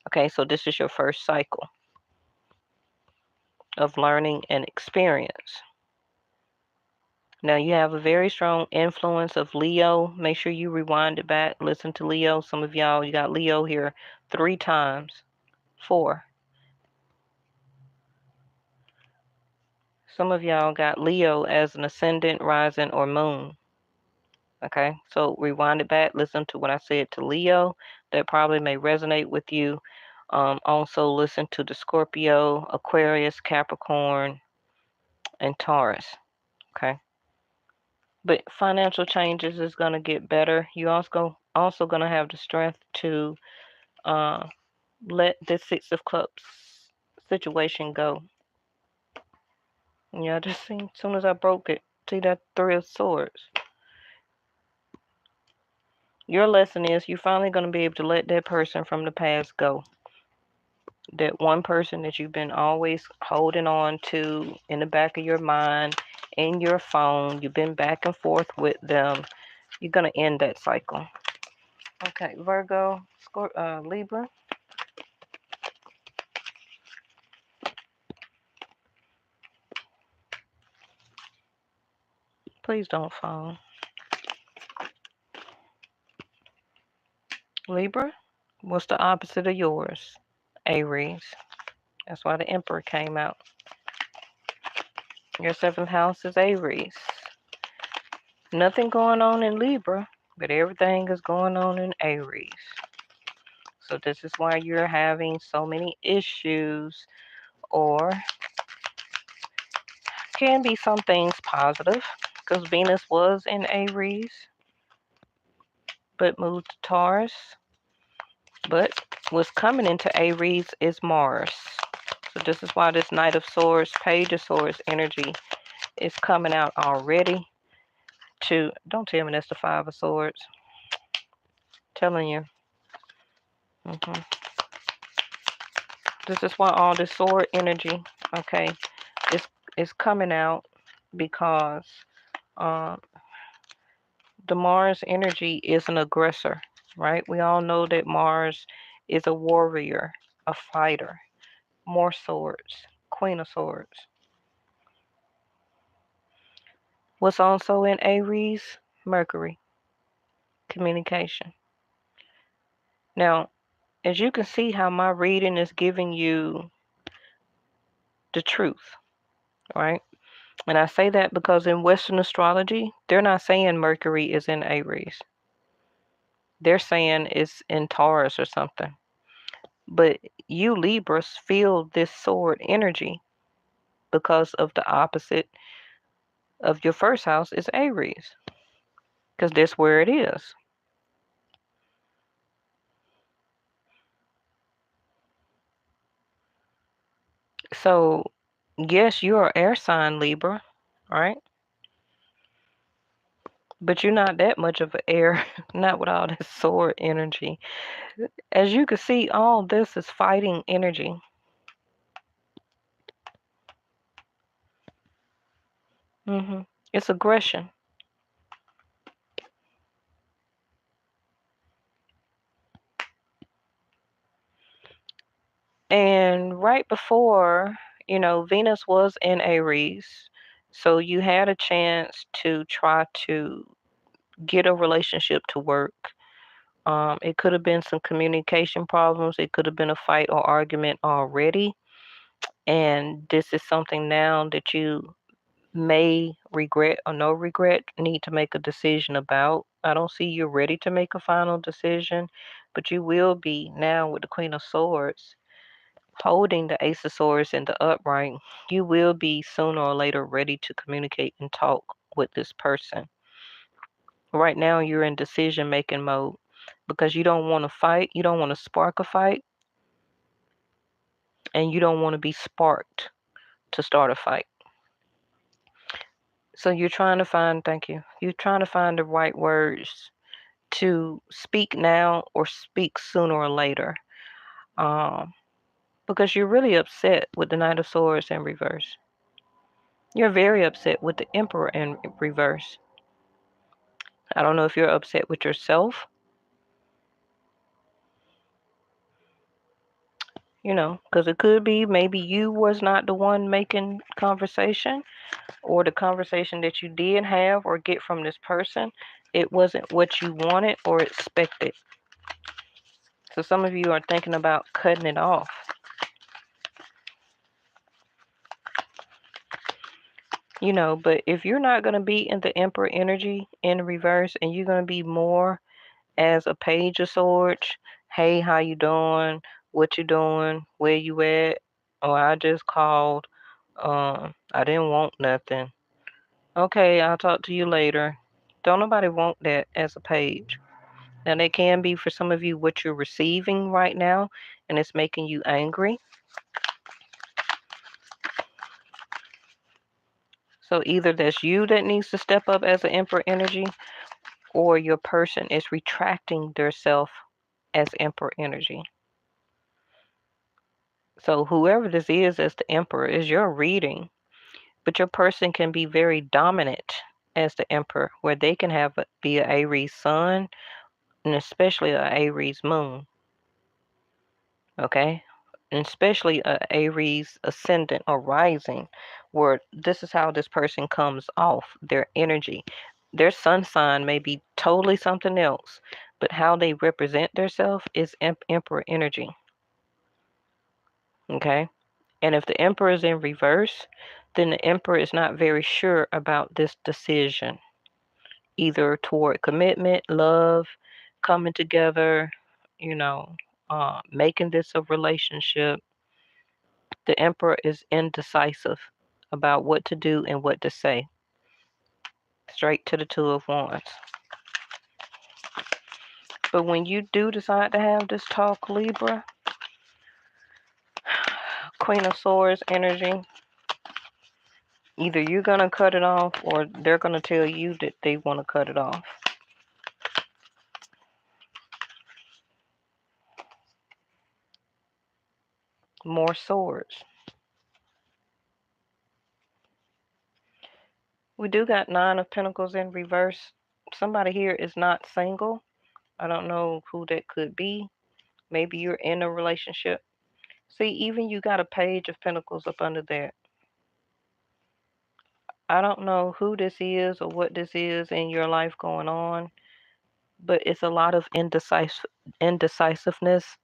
Okay, so this is your first cycle of learning and experience. Now you have a very strong influence of Leo. Make sure you rewind it back, listen to Leo. Some of y'all, you got Leo here 3 times, 4. Some of y'all got Leo as an ascendant, rising, or moon. Okay, so rewind it back, listen to what I said to Leo. That probably may resonate with you. Also, listen to the Scorpio, Aquarius, Capricorn, and Taurus. Okay, but financial changes is going to get better. You also going to have the strength to uh, let this Six of Cups situation go. Yeah, I just seen as soon as I broke it, see that Three of Swords. Your lesson is you're finally going to be able to let that person from the past go. That one person that you've been always holding on to in the back of your mind, in your phone, you've been back and forth with them. You're going to end that cycle. Okay, Virgo, Libra. Please don't fall. Libra, what's the opposite of yours? Aries. That's why the Emperor came out. Your 7th house is Aries. Nothing going on in Libra, but everything is going on in Aries. So this is why you're having so many issues, or can be some things positive because Venus was in Aries, but moved to Taurus. But what's coming into Aries is Mars. So this is why this Knight of Swords, Page of Swords energy is coming out already. Don't tell me that's the Five of Swords. Telling you. This is why all this sword energy, okay, is coming out because um, the Mars energy is an aggressor, right? We all know that Mars is a warrior, a fighter. More swords, Queen of Swords. What's also in Aries? Mercury, communication. Now, as you can see how my reading is giving you the truth, right? And I say that because in Western astrology, they're not saying Mercury is in Aries. They're saying it's in Taurus or something. But you Libras feel this sword energy because of the opposite of your first house is Aries. Because that's where it is. So, yes, you're an air sign, Libra, right? But you're not that much of an air, not with all this sword energy. As you can see, all this is fighting energy. It's aggression. And right before, Venus was in Aries, so you had a chance to try to get a relationship to work. It could have been some communication problems. It could have been a fight or argument already. And this is something now that you may regret or no regret need to make a decision about. I don't see you ready to make a final decision, but you will be now with the Queen of Swords holding the Ace of Swords in the upright. You will be sooner or later ready to communicate and talk with this person. Right now, you're in decision making mode because you don't want to fight, you don't want to spark a fight, and you don't want to be sparked to start a fight. So you're trying to find, thank you, you're trying to find the right words to speak now or speak sooner or later. Because you're really upset with the Knight of Swords in reverse. You're very upset with the Emperor in reverse. I don't know if you're upset with yourself, because it could be maybe you was not the one making conversation, or the conversation that you did have or get from this person, it wasn't what you wanted or expected. So some of you are thinking about cutting it off. But if you're not going to be in the Emperor energy in reverse and you're going to be more as a Page of Swords, hey, how you doing? What you doing? Where you at? Oh, I just called. I didn't want nothing. Okay, I'll talk to you later. Don't nobody want that as a page. Now, they can be for some of you what you're receiving right now, and it's making you angry. So either that's you that needs to step up as an Emperor energy, or your person is retracting themselves as Emperor energy. So whoever this is as the Emperor is your reading, but your person can be very dominant as the Emperor, where they can be an Aries sun and especially an Aries moon. Okay? And especially a Aries ascendant or rising, where this is how this person comes off, their energy. Their sun sign may be totally something else, but how they represent themselves is Emperor energy. Okay? And if the Emperor is in reverse, then the Emperor is not very sure about this decision, either toward commitment, love, coming together, making this a relationship. The Emperor is indecisive about what to do and what to say. Straight to the Two of Wands. But when you do decide to have this talk, Libra, Queen of Swords energy, either you're going to cut it off or they're going to tell you that they want to cut it off. More swords. We do got Nine of Pentacles in reverse. Somebody here is not single. I don't know who that could be. Maybe you're in a relationship. See, even you got a Page of Pentacles up under there. I don't know who this is or what this is in your life going on, but it's a lot of indecisiveness.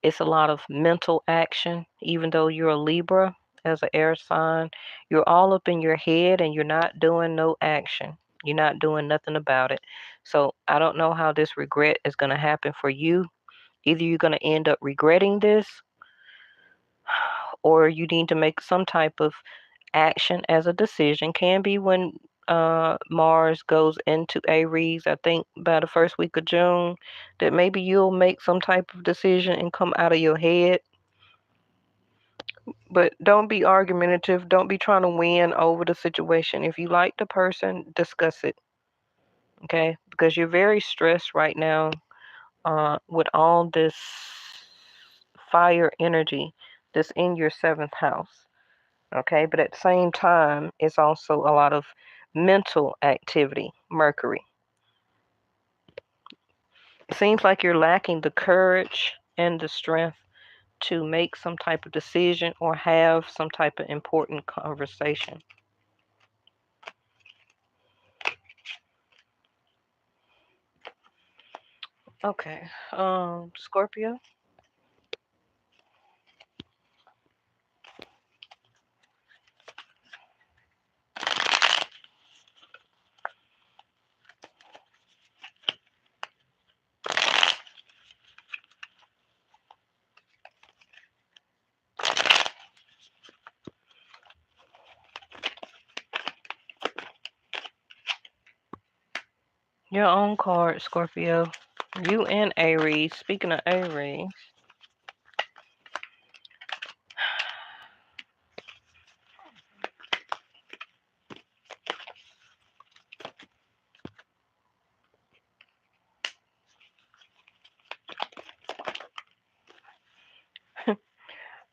It's a lot of mental action, even though you're a Libra as an air sign. You're all up in your head and you're not doing no action. You're not doing nothing about it. So I don't know how this regret is going to happen for you. Either you're going to end up regretting this or you need to make some type of action as a decision. Can be when Mars goes into Aries, I think by the first week of June, that maybe you'll make some type of decision and come out of your head. But don't be argumentative. Don't be trying to win over the situation. If you like the person, discuss it. Okay? Because you're very stressed right now with all this fire energy that's in your seventh house. Okay? But at the same time, it's also a lot of mental activity, Mercury. It seems like you're lacking the courage and the strength to make some type of decision or have some type of important conversation. Okay, Scorpio. Your own card, Scorpio. You and Aries. Speaking of Aries.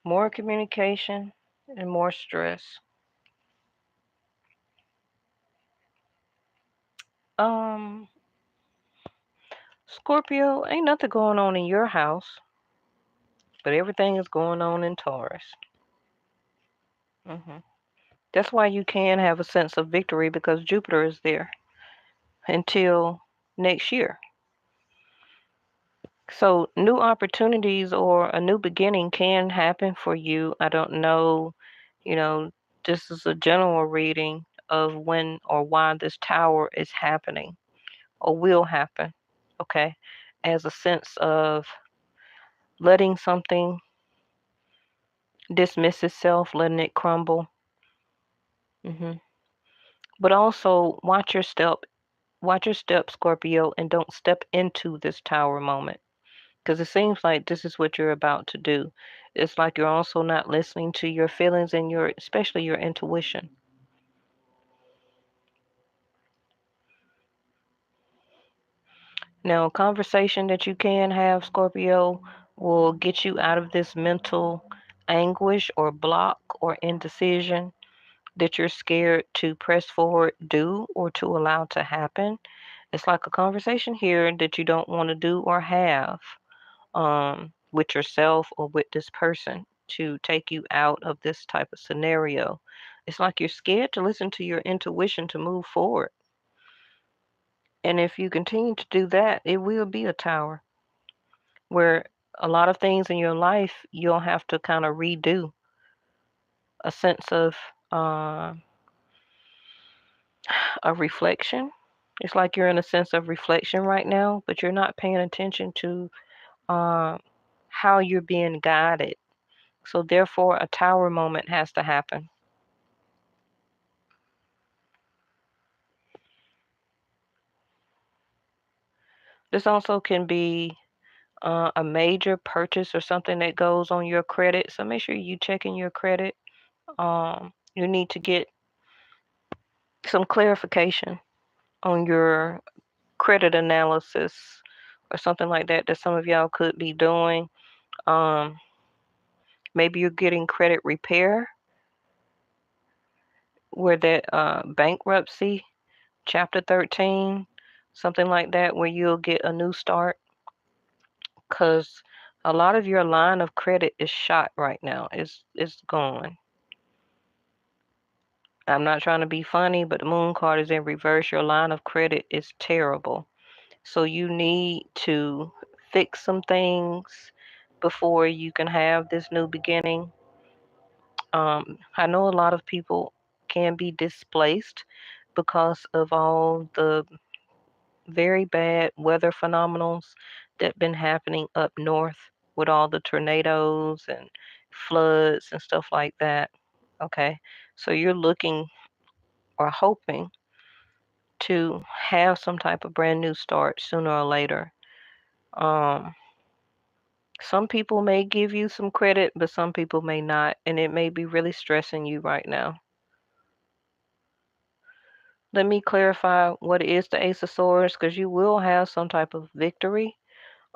More communication and more stress. Um, Scorpio, ain't nothing going on in your house, but everything is going on in Taurus. That's why you can have a sense of victory because Jupiter is there until next year. So new opportunities or a new beginning can happen for you. I don't know, you know, this is a general reading of when or why this tower is happening or will happen, okay? As a sense of letting something dismiss itself, letting it crumble. But also watch your step, Scorpio, and don't step into this tower moment. Because it seems like this is what you're about to do. It's like you're also not listening to your feelings and especially your intuition. Now, a conversation that you can have, Scorpio, will get you out of this mental anguish or block or indecision that you're scared to press forward, do, or to allow to happen. It's like a conversation here that you don't want to do or have with yourself or with this person to take you out of this type of scenario. It's like you're scared to listen to your intuition to move forward. And if you continue to do that, it will be a tower where a lot of things in your life you'll have to kind of redo. A sense of a reflection. It's like you're in a sense of reflection right now, but you're not paying attention to uh, how you're being guided. So therefore, a tower moment has to happen. This also can be a major purchase or something that goes on your credit. So make sure you check in your credit. You need to get some clarification on your credit analysis or something like that that some of y'all could be doing. Um, Maybe you're getting credit repair where that bankruptcy, chapter 13, something like that, where you'll get a new start because a lot of your line of credit is shot right now. It's gone. I'm not trying to be funny, but the moon card is in reverse. Your line of credit is terrible. So you need to fix some things before you can have this new beginning. I know a lot of people can be displaced because of all the very bad weather phenomenals that been happening up north with all the tornadoes and floods and stuff like that. Okay, so you're looking or hoping to have some type of brand new start sooner or later. Um, some people may give you some credit, but some people may not, and it may be really stressing you right now. Let me clarify what is the Ace of Swords, because you will have some type of victory.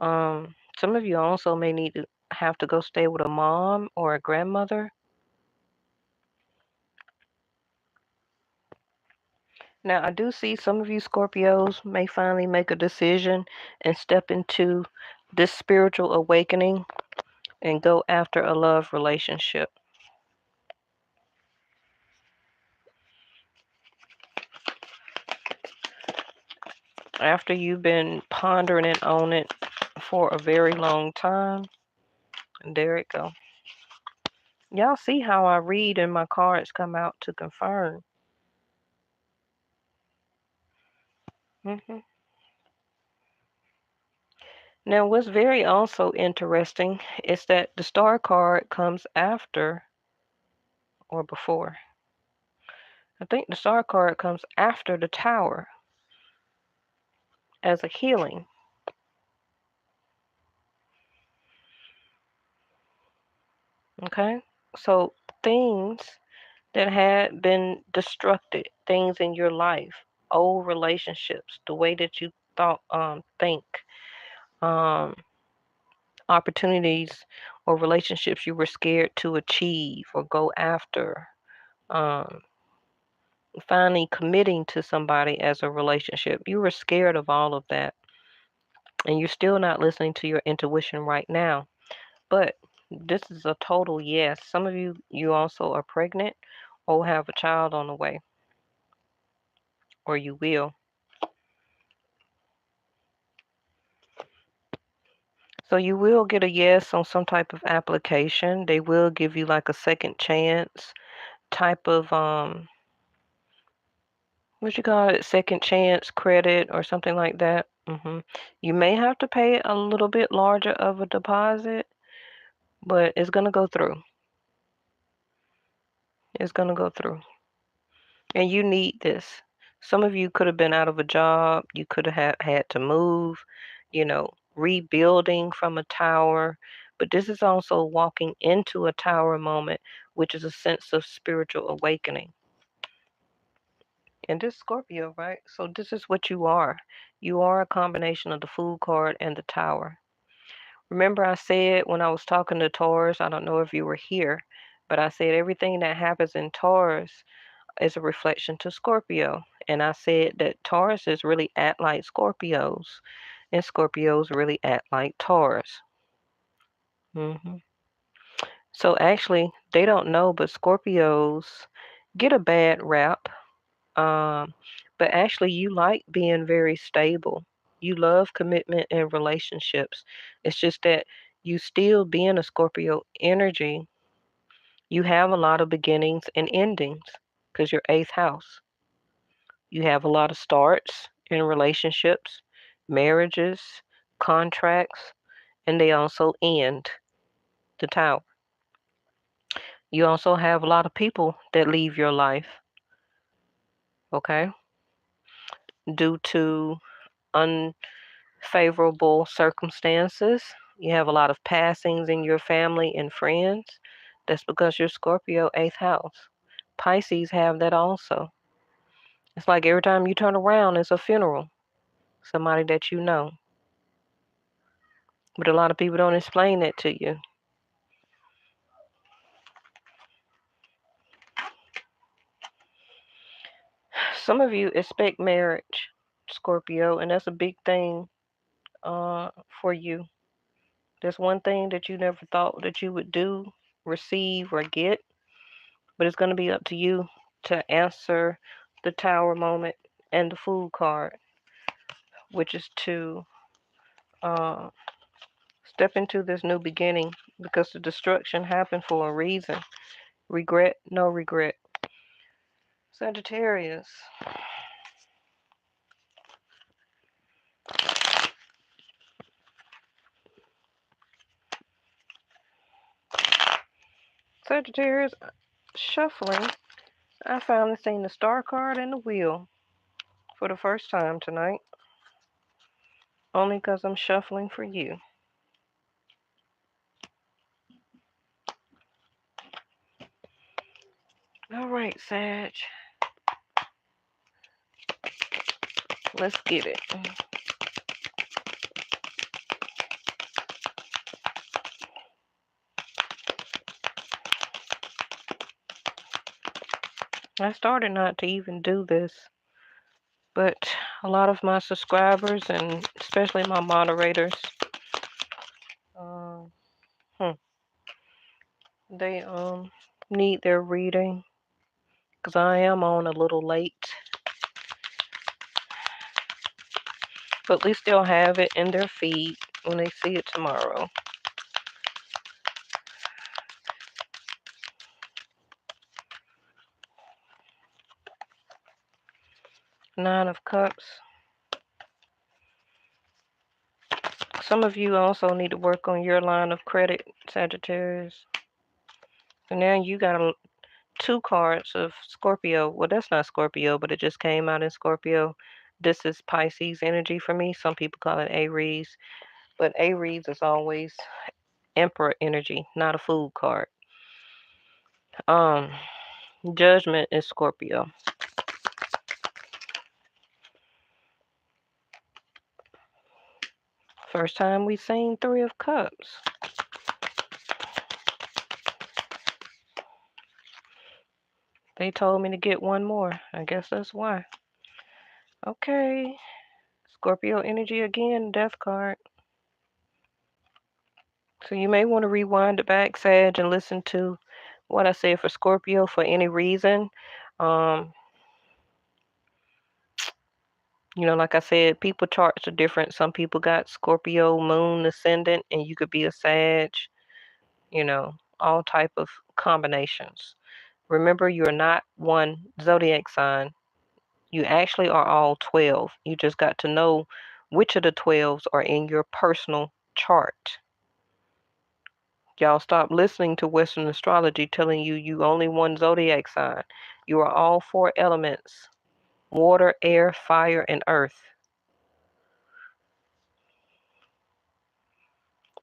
Some of you also may need to have to go stay with a mom or a grandmother. Now, I do see some of you Scorpios may finally make a decision and step into this spiritual awakening and go after a love relationship. After you've been pondering it on it for a very long time, there it go. Y'all see how I read and my cards come out to confirm. hmm Now, what's very also interesting is that the star card comes after or before. I think the star card comes after the tower as a healing. Okay? So things that had been destructed, things in your life, old relationships, the way that you think, um, opportunities or relationships you were scared to achieve or go after. Um, Finally committing to somebody as a relationship. You were scared of all of that, and you're still not listening to your intuition right now. But this is a total yes. Some of you also are pregnant or have a child on the way, or you will. So you will get a yes on some type of application. They will give you like a second chance type of what you call it, second chance credit or something like that. You may have to pay a little bit larger of a deposit, but it's gonna go through. It's gonna go through. And you need this. Some of you could have been out of a job. You could have had to move, rebuilding from a tower. But this is also walking into a tower moment, which is a sense of spiritual awakening. And this Scorpio, right? So this is what you are. You are a combination of the Fool card and the Tower. Remember I said when I was talking to Taurus, I don't know if you were here, but I said everything that happens in Taurus is a reflection to Scorpio. And I said that Tauruses really act like Scorpios, and Scorpios really act like Taurus. hmm So actually, they don't know, but Scorpios get a bad rap. Um, but actually, you like being very stable. You love commitment and relationships. It's just that you still being a Scorpio energy, you have a lot of beginnings and endings because your eighth house. You have a lot of starts in relationships, marriages, contracts, and they also end the tower. You also have a lot of people that leave your life, okay, due to favorable circumstances. You have a lot of passings in your family and friends. That's because you're Scorpio, 8th house. Pisces have that also. It's like every time you turn around, it's a funeral. Somebody that you know. But a lot of people don't explain that to you. Some of you expect marriage, Scorpio, and that's a big thing for you. There's one thing that you never thought that you would do, receive, or get, but it's going to be up to you to answer the Tower moment and the Fool card, which is to uh, step into this new beginning because the destruction happened for a reason. Regret, no regret. Sagittarius. Sagittarius, shuffling. I finally seen the Star card and the Wheel for the first time tonight. Only because I'm shuffling for you. All right, Sag. Let's get it. I started not to even do this, but a lot of my subscribers and especially my moderators, uh, they need their reading because I am on a little late, but at least they'll have it in their feed when they see it tomorrow. Nine of Cups. Some of you also need to work on your line of credit, Sagittarius. And now you got two cards of Scorpio. Well, that's not Scorpio, but it just came out in Scorpio. This is Pisces energy for me. Some people call it Aries, but Aries is always Emperor energy, not a Fool card. Judgment is Scorpio. First time we seen Three of Cups. They told me to get one more. I guess that's why. Okay. Scorpio energy again, Death card. So you may want to rewind it back, Sag, and listen to what I said for Scorpio for any reason. Like I said, people charts are different. Some people got Scorpio moon ascendant, and you could be a Sag. All type of combinations. Remember, you're not one zodiac sign. You actually are all 12. You just got to know which of the 12s are in your personal chart. Y'all stop listening to Western astrology telling you only one zodiac sign. You are all four elements: water, air, fire, and earth.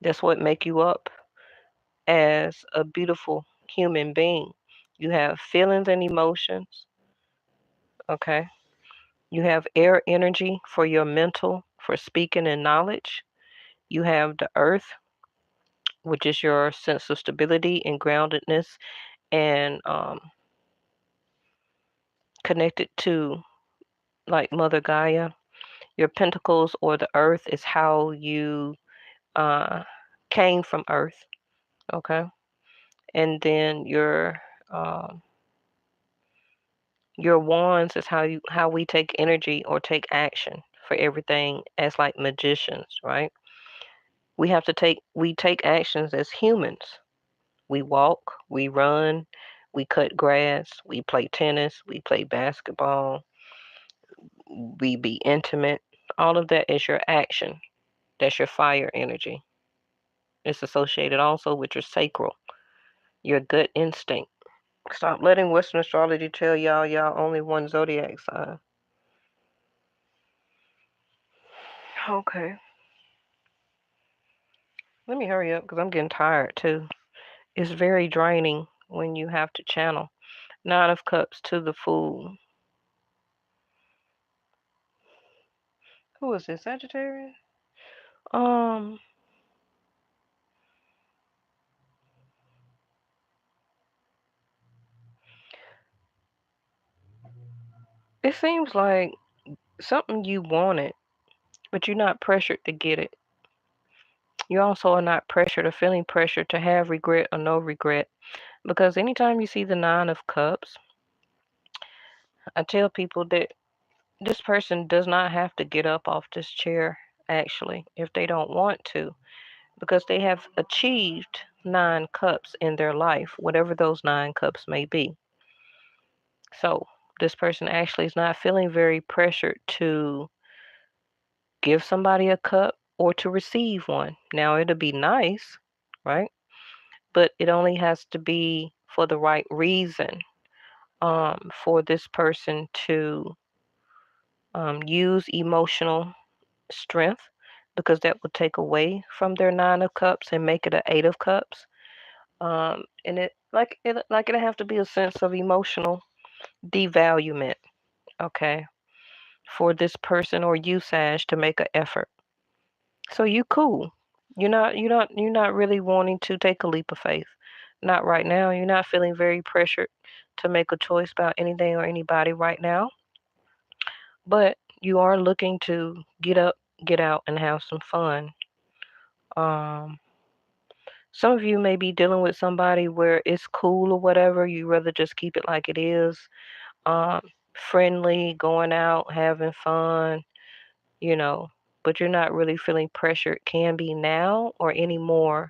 That's what make you up as a beautiful human being. You have feelings and emotions, okay? You have air energy for your mental, for speaking and knowledge. You have the earth, which is your sense of stability and groundedness and connected to like Mother Gaia. Your pentacles or the earth is how you uh, came from earth, okay? And then your wands is how we take energy or take action for everything as like magicians, right? We take actions as humans. We walk, we run, we cut grass, we play tennis, we play basketball, we be intimate. All of that is your action. That's your fire energy. It's associated also with your sacral, your gut instinct. Stop letting Western astrology tell y'all only one zodiac sign. Okay. Let me hurry up because I'm getting tired too. It's very draining when you have to channel. Nine of Cups to the Fool. Who is this? Sagittarius? Um, it seems like something you wanted, but you're not pressured to get it. You also are not pressured or feeling pressured to have regret or no regret. Because anytime you see the Nine of Cups, I tell people that this person does not have to get up off this chair, actually, if they don't want to, because they have achieved 9 cups in their life, whatever those 9 cups may be. So this person actually is not feeling very pressured to give somebody a cup or to receive one. Now, it'll be nice, right? But it only has to be for the right reason, for this person to use emotional strength, because that would take away from their 9 of cups and make it an 8 of cups. And it have to be a sense of emotional devaluement, okay, for this person or you, Sag, to make an effort. So you cool. You're not really wanting to take a leap of faith. Not right now. You're not feeling very pressured to make a choice about anything or anybody right now. But you are looking to get up, get out, and have some fun. Um, some of you may be dealing with somebody where it's cool or whatever. You rather just keep it like it is. Um, Friendly, going out, having fun, you know, but you're not really feeling pressured, can be now or anymore,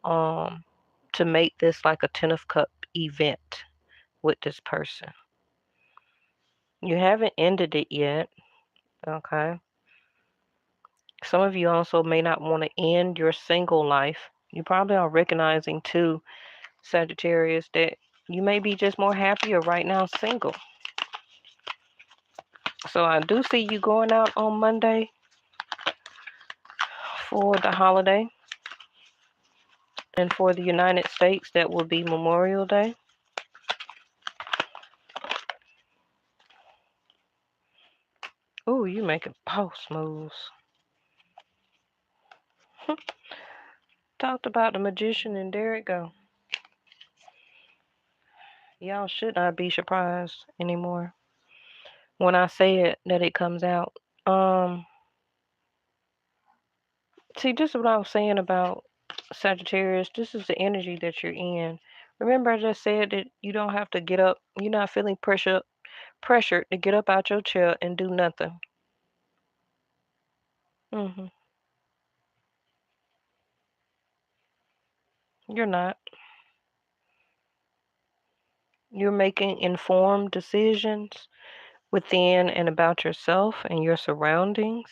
um, to make this like a 10 of Cup event with this person. You haven't ended it yet, okay? Some of you also may not want to end your single life. You probably are recognizing too, Sagittarius, that you may be just more happier right now single. So I do see you going out on Monday for the holiday. And for the United States, that will be Memorial Day. Ooh, you making post moves. Talked about the magician and there it go. Y'all should not be surprised anymore when I say it that it comes out. Um, See, this is what I was saying about Sagittarius. This is the energy that you're in. Remember, I just said that you don't have to get up. You're not feeling pressured to get up out your chair and do nothing. hmm You're not. You're making informed decisions within and about yourself and your surroundings.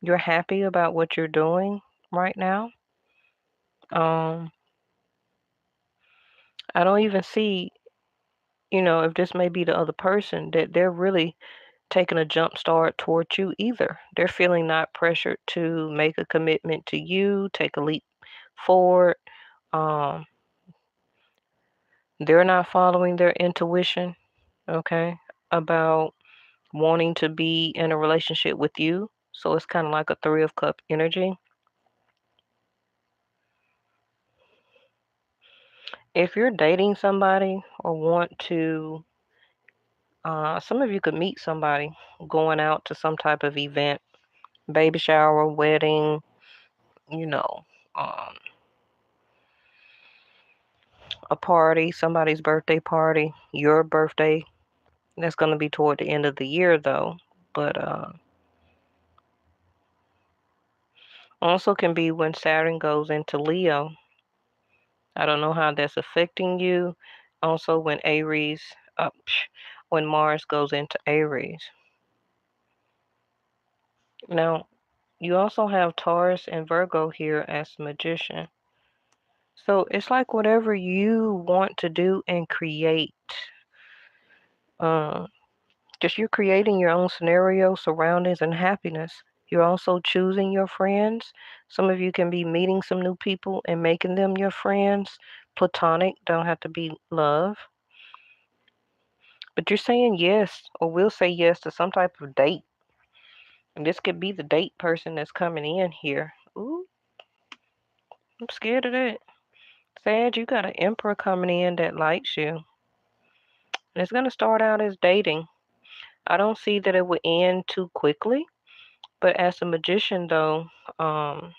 You're happy about what you're doing right now. Um, I don't even see, if this may be the other person, that they're really taking a jump start towards you either. They're feeling not pressured to make a commitment to you, take a leap forward. Um, they're not following their intuition, okay, about wanting to be in a relationship with you. So it's kind of like a 3 of Cup energy. If you're dating somebody or want to, some of you could meet somebody going out to some type of event, baby shower, wedding, you know, um, a party, somebody's birthday party, your birthday. That's going to be toward the end of the year, though. But also can be when Saturn goes into Leo. I don't know how that's affecting you. Also, when Mars goes into Aries. Now, you also have Taurus and Virgo here as magician. So it's like whatever you want to do and create. Um, just you're creating your own scenario, surroundings, and happiness You're also choosing your friends. Some of you can be meeting some new people and making them your friends. Platonic, don't have to be love. But you're saying yes or will say yes to some type of date. And this could be the date person that's coming in here. Ooh, I'm scared of that. Sag, you got an emperor coming in that likes you. And it's going to start out as dating. I don't see that it would end too quickly. But as a magician, though, um,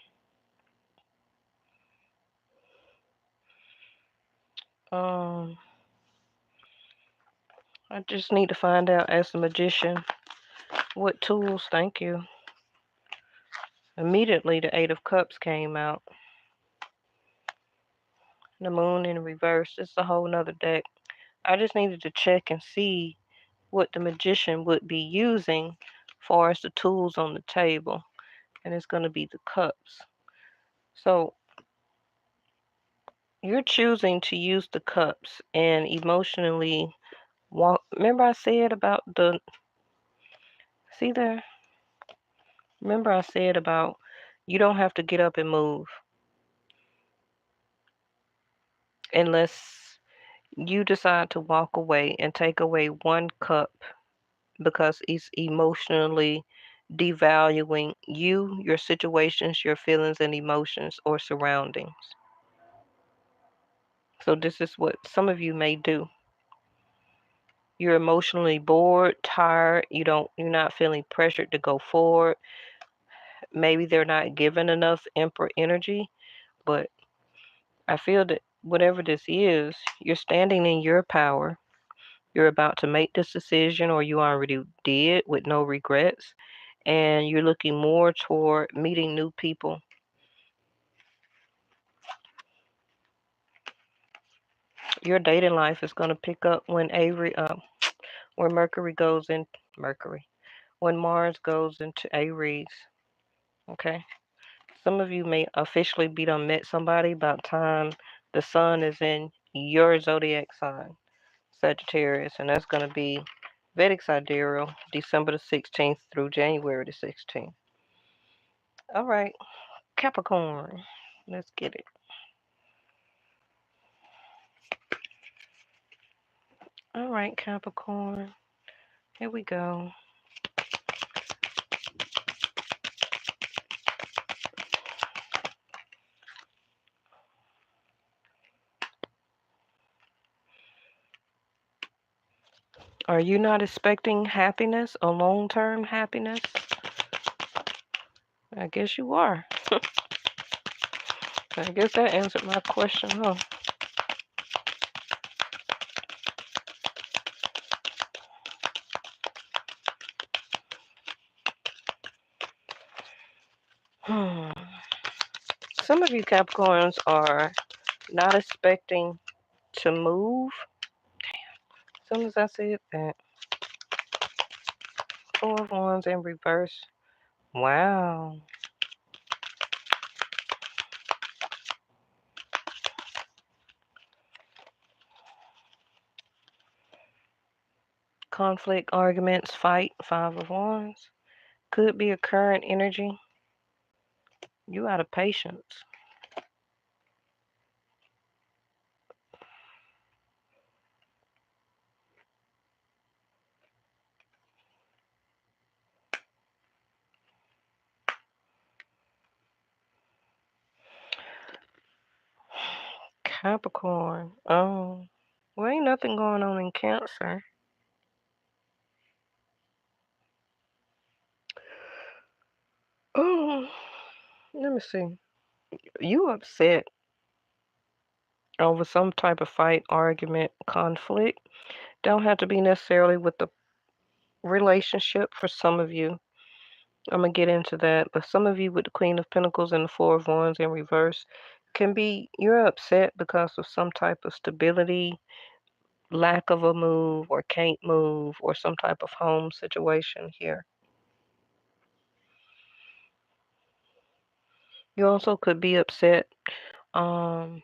um, I just need to find out as a magician what tools. Thank you. Immediately, the Eight of Cups came out. The Moon in reverse. It's a whole nother deck. I just needed to check and see what the magician would be using far as the tools on the table. And it's going to be the cups. So you're choosing to use the cups and emotionally walk. Remember I said about the, see there? Remember I said about you don't have to get up and move unless you decide to walk away and take away one cup because it's emotionally devaluing you, your situations, your feelings and emotions or surroundings. So this is what some of you may do. You're emotionally bored, tired, you're not feeling pressured to go forward. Maybe they're not given enough emperor energy, but I feel that whatever this is, you're standing in your power. You're about to make this decision, or you already did with no regrets, and you're looking more toward meeting new people. Your dating life is going to pick up when when Mercury goes in Mercury, when Mars goes into Aries. Okay, some of you may officially be done met somebody by the time the Sun is in your zodiac sign, Sagittarius, and that's going to be Vedic Sidereal, December the 16th through January the 16th. All right, Capricorn, let's get it. All right, Capricorn, here we go. Are you not expecting happiness or long-term happiness? I guess you are. I guess that answered my question, huh? Hmm. Some of you Capricorns are not expecting to move. As soon as I said that, Four of Wands in reverse. Wow. Conflict, arguments, fight, Five of Wands. Could be a current energy. You out of patience. Capricorn. Oh. Well, ain't nothing going on in Cancer. Oh, let me see. You upset over some type of fight, argument, conflict. Don't have to be necessarily with the relationship for some of you. I'm gonna get into that, but some of you with the Queen of Pentacles and the Four of Wands in reverse can be you're upset because of some type of stability, lack of a move, or can't move, or some type of home situation here. You also could be upset um,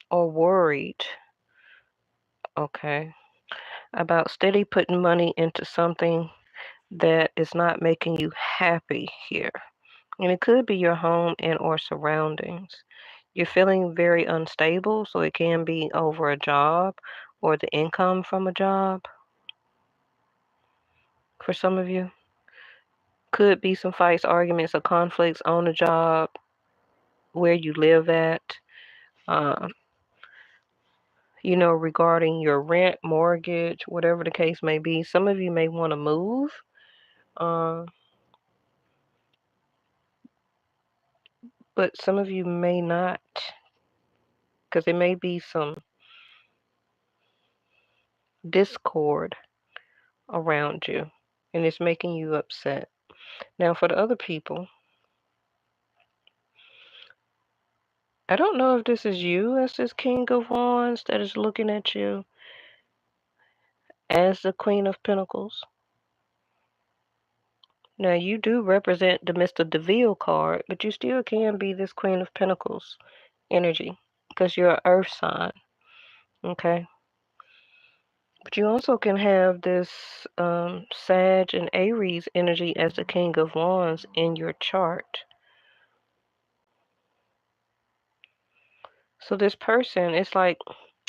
or worried, okay, about steady putting money into something that is not making you happy here. And it could be your home and or surroundings. You're feeling very unstable, so it can be over a job or the income from a job for some of you. Could be some fights, arguments, or conflicts on the job, where you live at, uh, regarding your rent, mortgage, whatever the case may be. Some of you may want to move, uh, but some of you may not, because there may be some discord around you, and it's making you upset. Now, for the other people, I don't know if this is you as this King of Wands that is looking at you as the Queen of Pentacles. Now, you do represent the Mr. DeVille card, but you still can be this Queen of Pentacles energy because you're an earth sign, okay? But you also can have this Sag and Aries energy as the King of Wands in your chart. So this person, it's like,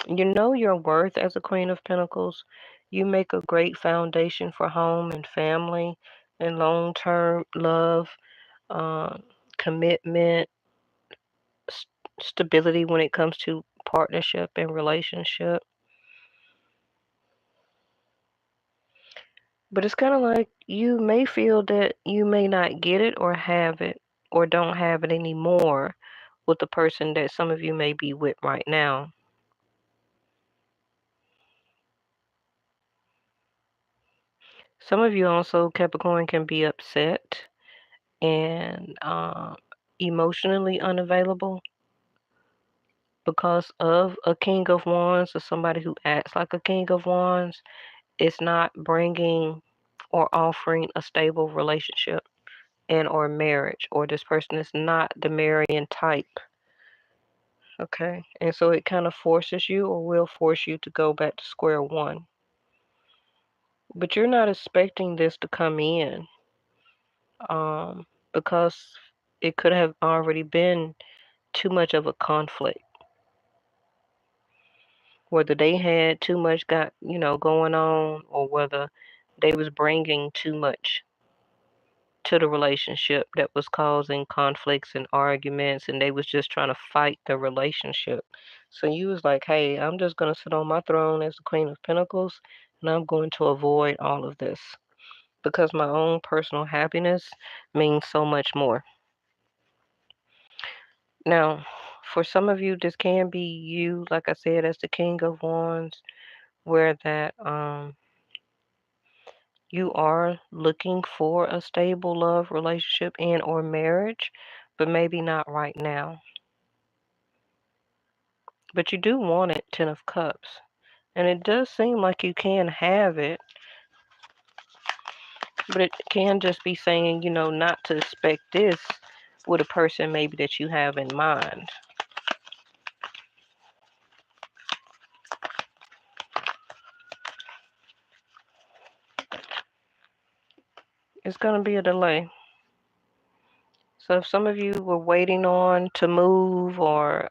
you know your worth as a Queen of Pentacles. You make a great foundation for home and family and long-term love, uh, commitment, stability when it comes to partnership and relationship. But it's kind of like you may feel that you may not get it or have it or don't have it anymore with the person that some of you may be with right now. Some of you also, Capricorn, can be upset and emotionally unavailable because of a King of Wands or somebody who acts like a King of Wands. Is not bringing or offering a stable relationship and or marriage, or this person is not the marrying type. Okay, and so it kind of forces you or will force you to go back to square one. But you're not expecting this to come in, because it could have already been too much of a conflict, whether they had too much going on, or whether they was bringing too much to the relationship that was causing conflicts and arguments, and they was just trying to fight the relationship. So you was like, hey, I'm just going to sit on my throne as the Queen of Pentacles, and I'm going to avoid all of this because my own personal happiness means so much more. Now, for some of you, this can be you, like I said, as the King of Wands, where that you are looking for a stable love relationship and or marriage, but maybe not right now. But you do want it, Ten of Cups. And it does seem like you can have it, but it can just be saying, not to expect this with a person maybe that you have in mind. It's going to be a delay. So if some of you were waiting on to move or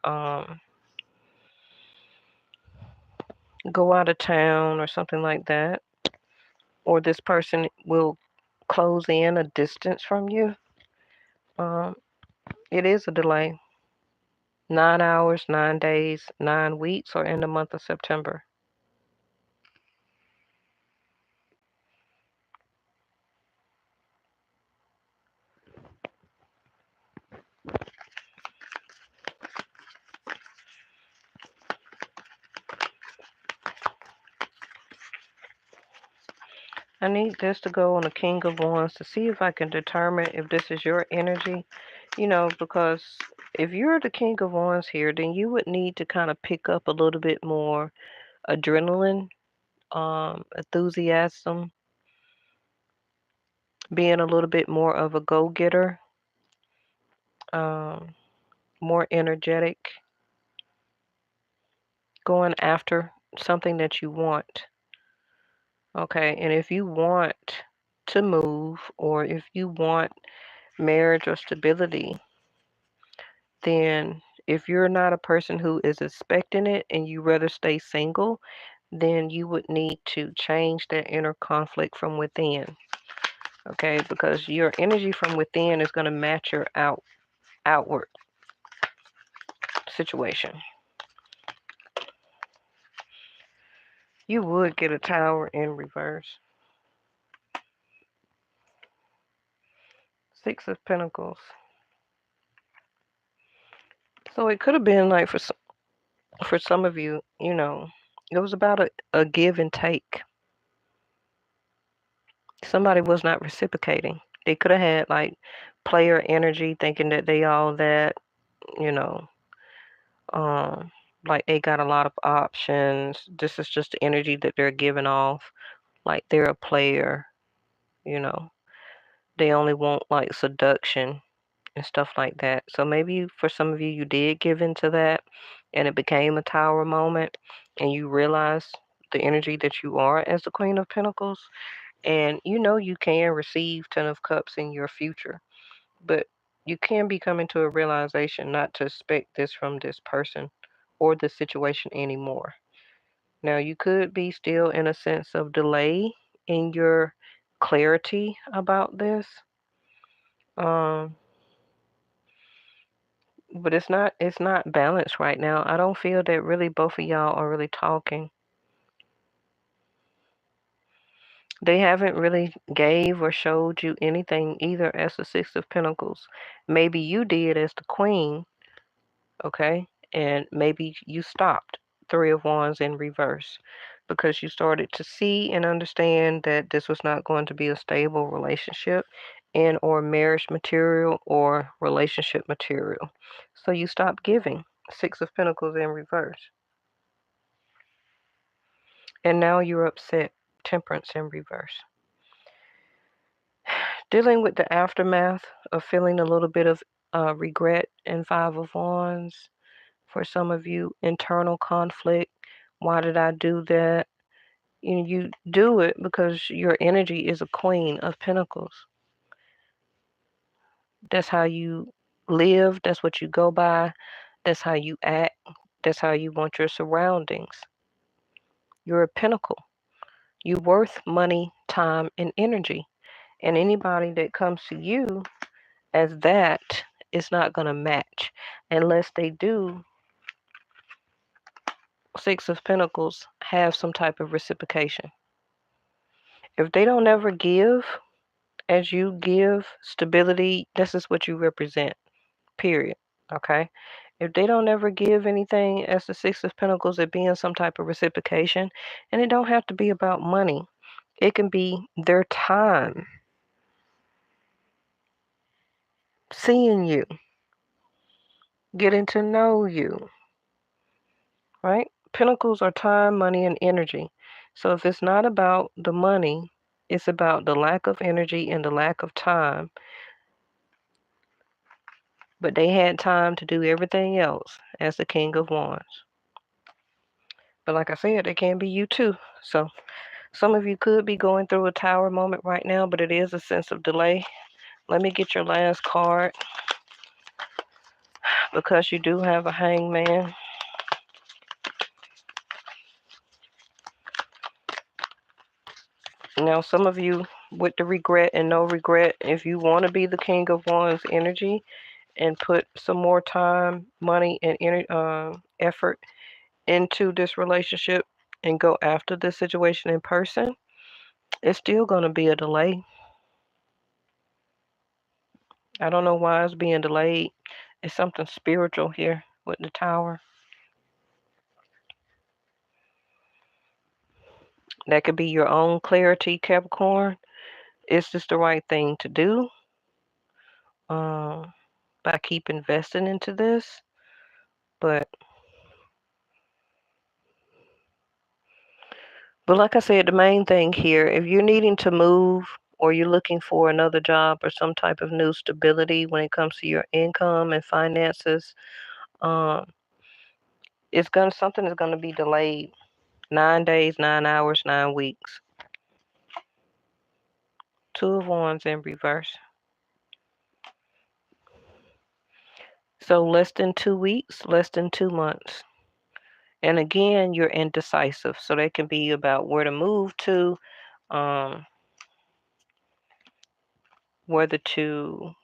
go out of town or something like that, or this person will close in a distance from you, it is a delay. 9 hours, 9 days, 9 weeks, or in the month of September. I need this to go on the King of Wands to see if I can determine if this is your energy, because if you're the King of Wands here, then you would need to kind of pick up a little bit more adrenaline, enthusiasm, being a little bit more of a go-getter, um, more energetic, going after something that you want. Okay, and if you want to move or if you want marriage or stability, then if you're not a person who is expecting it and you rather stay single, then you would need to change that inner conflict from within. Okay, because your energy from within is going to match your outward situation. You would get a Tower in reverse. Six of Pentacles. So it could have been like for some of you, you know, it was about a give and take. Somebody was not reciprocating. They could have had like player energy, thinking that they all that, you know, um, like they got a lot of options. This is just the energy that they're giving off, like they're a player, you know. They only want like seduction and stuff like that. So maybe for some of you, you did give into that and it became a Tower moment and you realized the energy that you are as the Queen of Pentacles. And you know you can receive Ten of Cups in your future, but you can be coming to a realization not to expect this from this person or the situation anymore. Now, you could be still in a sense of delay in your clarity about this. Um, but it's not balanced right now. I don't feel that really both of y'all are really talking. They haven't really gave or showed you anything either as the Six of Pentacles. Maybe you did as the Queen, okay? And maybe you stopped. Three of Wands in reverse because you started to see and understand that this was not going to be a stable relationship and or marriage material or relationship material. So you stopped giving. Six of Pentacles in reverse. And now you're upset. Temperance in reverse. Dealing with the aftermath of feeling a little bit of regret and Five of Wands. For some of you, internal conflict. Why did I do that? You do it because your energy is a Queen of Pentacles. That's how you live. That's what you go by. That's how you act. That's how you want your surroundings. You're a Pentacle. You're worth money, time, and energy. And anybody that comes to you as that is not going to match unless they do. Six of Pentacles have some type of reciprocation. If they don't ever give as you give stability, this is what you represent, period. Okay? If they don't ever give anything as the Six of Pentacles, it being some type of reciprocation, and it don't have to be about money. It can be their time, seeing you, getting to know you, right? Pentacles are time, money, and energy. So if it's not about the money, it's about the lack of energy and the lack of time. But they had time to do everything else as the King of Wands. But like I said, it can be you too. So some of you could be going through a Tower moment right now, but it is a sense of delay. Let me get your last card because you do have a Hangman. Now, some of you with the regret and no regret, if you want to be the King of Wands energy and put some more time, money, and effort into this relationship and go after this situation in person, it's still going to be a delay. I don't know why it's being delayed. It's something spiritual here with the Tower. That could be your own clarity, Capricorn. Is this the right thing to do? By keep investing into this? But like I said, the main thing here, if you're needing to move or you're looking for another job or some type of new stability when it comes to your income and finances, um, something is gonna be delayed 9 days, 9 hours, 9 weeks. Two of Wands in reverse. So less than 2 weeks, less than 2 months. And again, you're indecisive. So that can be about where to move to, whether to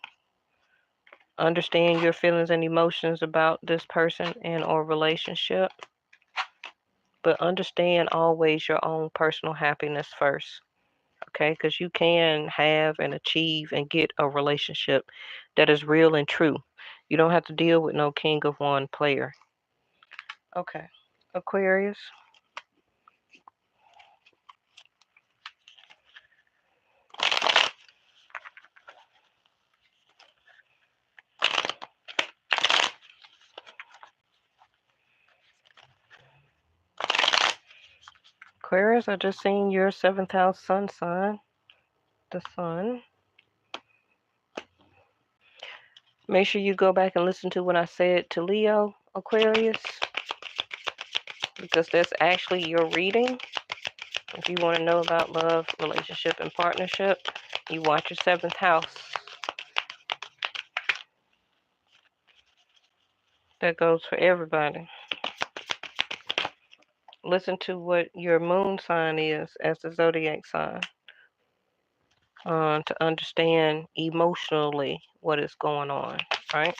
understand your feelings and emotions about this person and or relationship. But understand always your own personal happiness first. Okay, because you can have and achieve and get a relationship that is real and true. You don't have to deal with no King of One player. Okay, Aquarius. Aquarius, I just seen your 7th house sun sign, the sun. Make sure you go back and listen to what I said to Leo, Aquarius, because that's actually your reading. If you want to know about love, relationship, and partnership, you watch your 7th house. That goes for everybody. Listen to what your moon sign is as the zodiac sign to understand emotionally what is going on, right?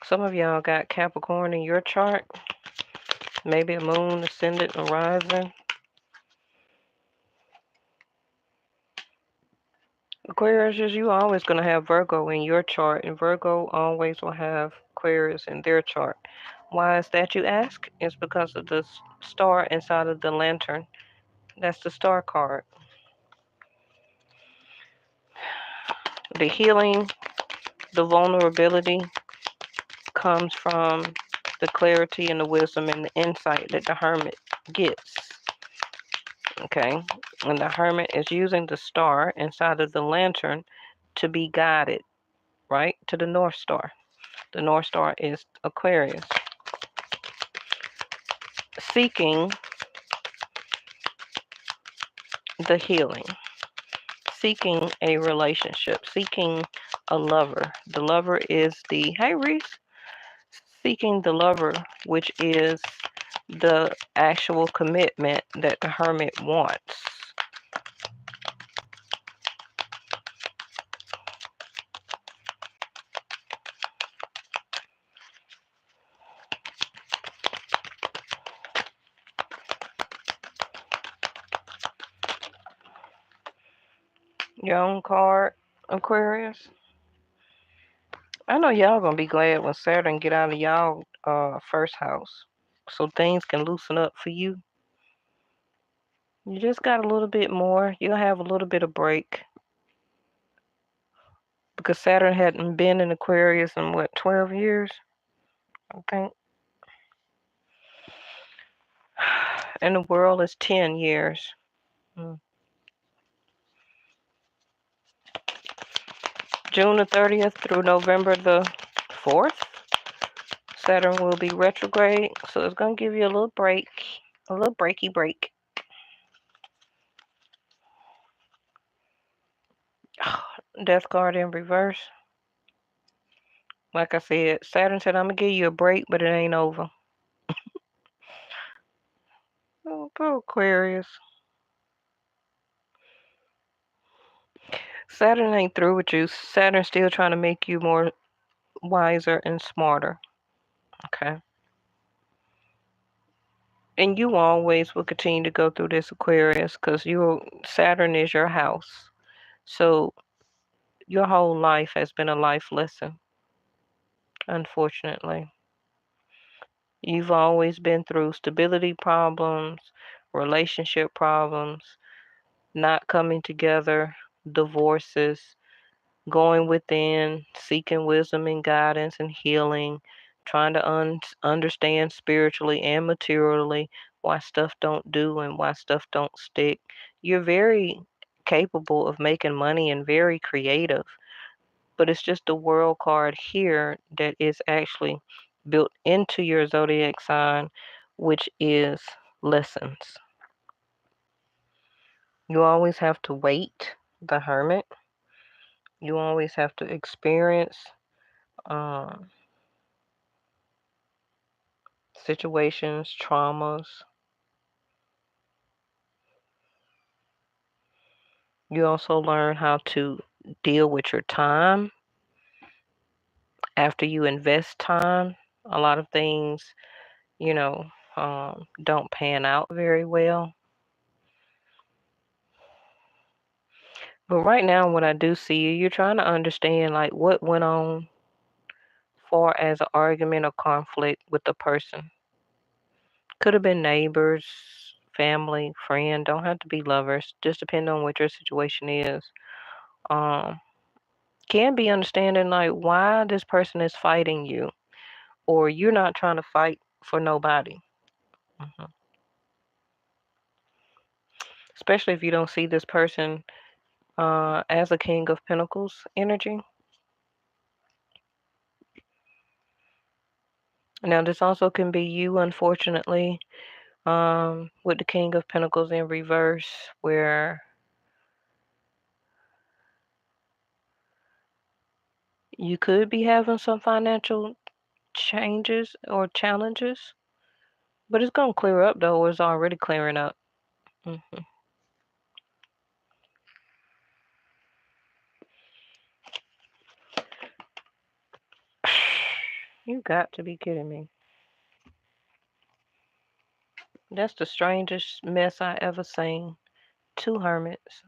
Some of y'all got Capricorn in your chart, maybe a moon, ascendant, or rising. Aquarius, you always going to have Virgo in your chart, and Virgo always will have Aquarius in their chart. Why is that, you ask? It's because of the star inside of the lantern. That's the star card. The healing, the vulnerability comes from the clarity and the wisdom and the insight that the hermit gets. Okay? And the hermit is using the star inside of the lantern to be guided, right? To the North Star. The North Star is Aquarius. Seeking the healing, seeking a relationship, seeking a lover. The lover is the, hey Reese, seeking the lover, which is the actual commitment that the hermit wants. Your own card, Aquarius. I know y'all gonna be glad when Saturn get out of y'all first house, so things can loosen up for you. You just got a little bit more. You'll have a little bit of break because Saturn hadn't been in Aquarius in what, 12 years, I think. And the world is 10 years. June the 30th through November the 4th, Saturn will be retrograde, so it's going to give you a little break, a little breaky break. Death card in reverse. Like I said, Saturn said, I'm going to give you a break, but it ain't over. Oh, poor Aquarius. Saturn ain't through with you. Saturn's still trying to make you more wiser and smarter. Okay. And you always will continue to go through this, Aquarius, because Saturn is your house. So your whole life has been a life lesson, unfortunately. You've always been through stability problems, relationship problems, not coming together, divorces, going within, seeking wisdom and guidance and healing, trying to understand spiritually and materially why stuff don't do and why stuff don't stick. You're very capable of making money and very creative, but it's just the world card here that is actually built into your zodiac sign, which is lessons. You always have to wait, the Hermit. You always have to experience situations, traumas. You also learn how to deal with your time. After you invest time, a lot of things, you know, don't pan out very well. But right now, what I do see, you're trying to understand like what went on far as an argument or conflict with the person. Could have been neighbors, family, friend. Don't have to be lovers. Just depend on what your situation is. Um, can be understanding like why this person is fighting you, or you're not trying to fight for nobody. hmm Especially if you don't see this person as a King of Pentacles energy. Now, this also can be you, unfortunately, with the King of Pentacles in reverse, where you could be having some financial changes or challenges, but it's gonna clear up though. Or it's already clearing up. hmm You got to be kidding me. That's the strangest mess I ever seen. Two hermits.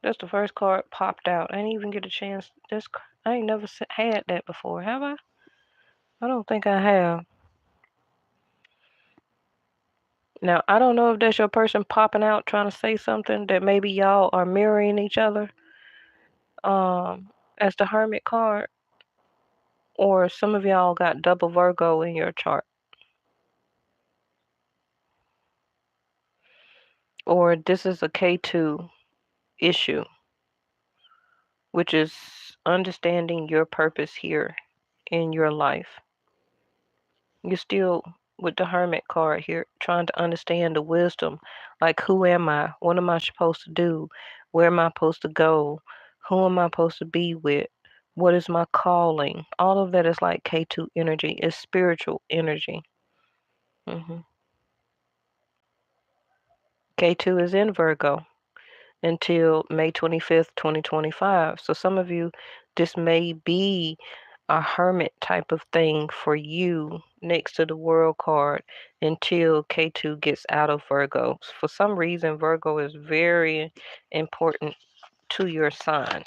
That's the first card popped out. I didn't even get a chance. I ain't never had that before, have I? I don't think I have. Now, I don't know if that's your person popping out trying to say something that maybe y'all are mirroring each other as the Hermit card, or some of y'all got double Virgo in your chart, or this is a K2 issue, which is understanding your purpose here in your life. You're still with the Hermit card here, trying to understand the wisdom. Like, who am I? What am I supposed to do? Where am I supposed to go? Who am I supposed to be with? What is my calling? All of that is like K2 energy. It's spiritual energy. hmm K2 is in Virgo until May 25th, 2025. So some of you, this may be a hermit type of thing for you next to the world card until K2 gets out of Virgo. For some reason, Virgo is very important to your sign.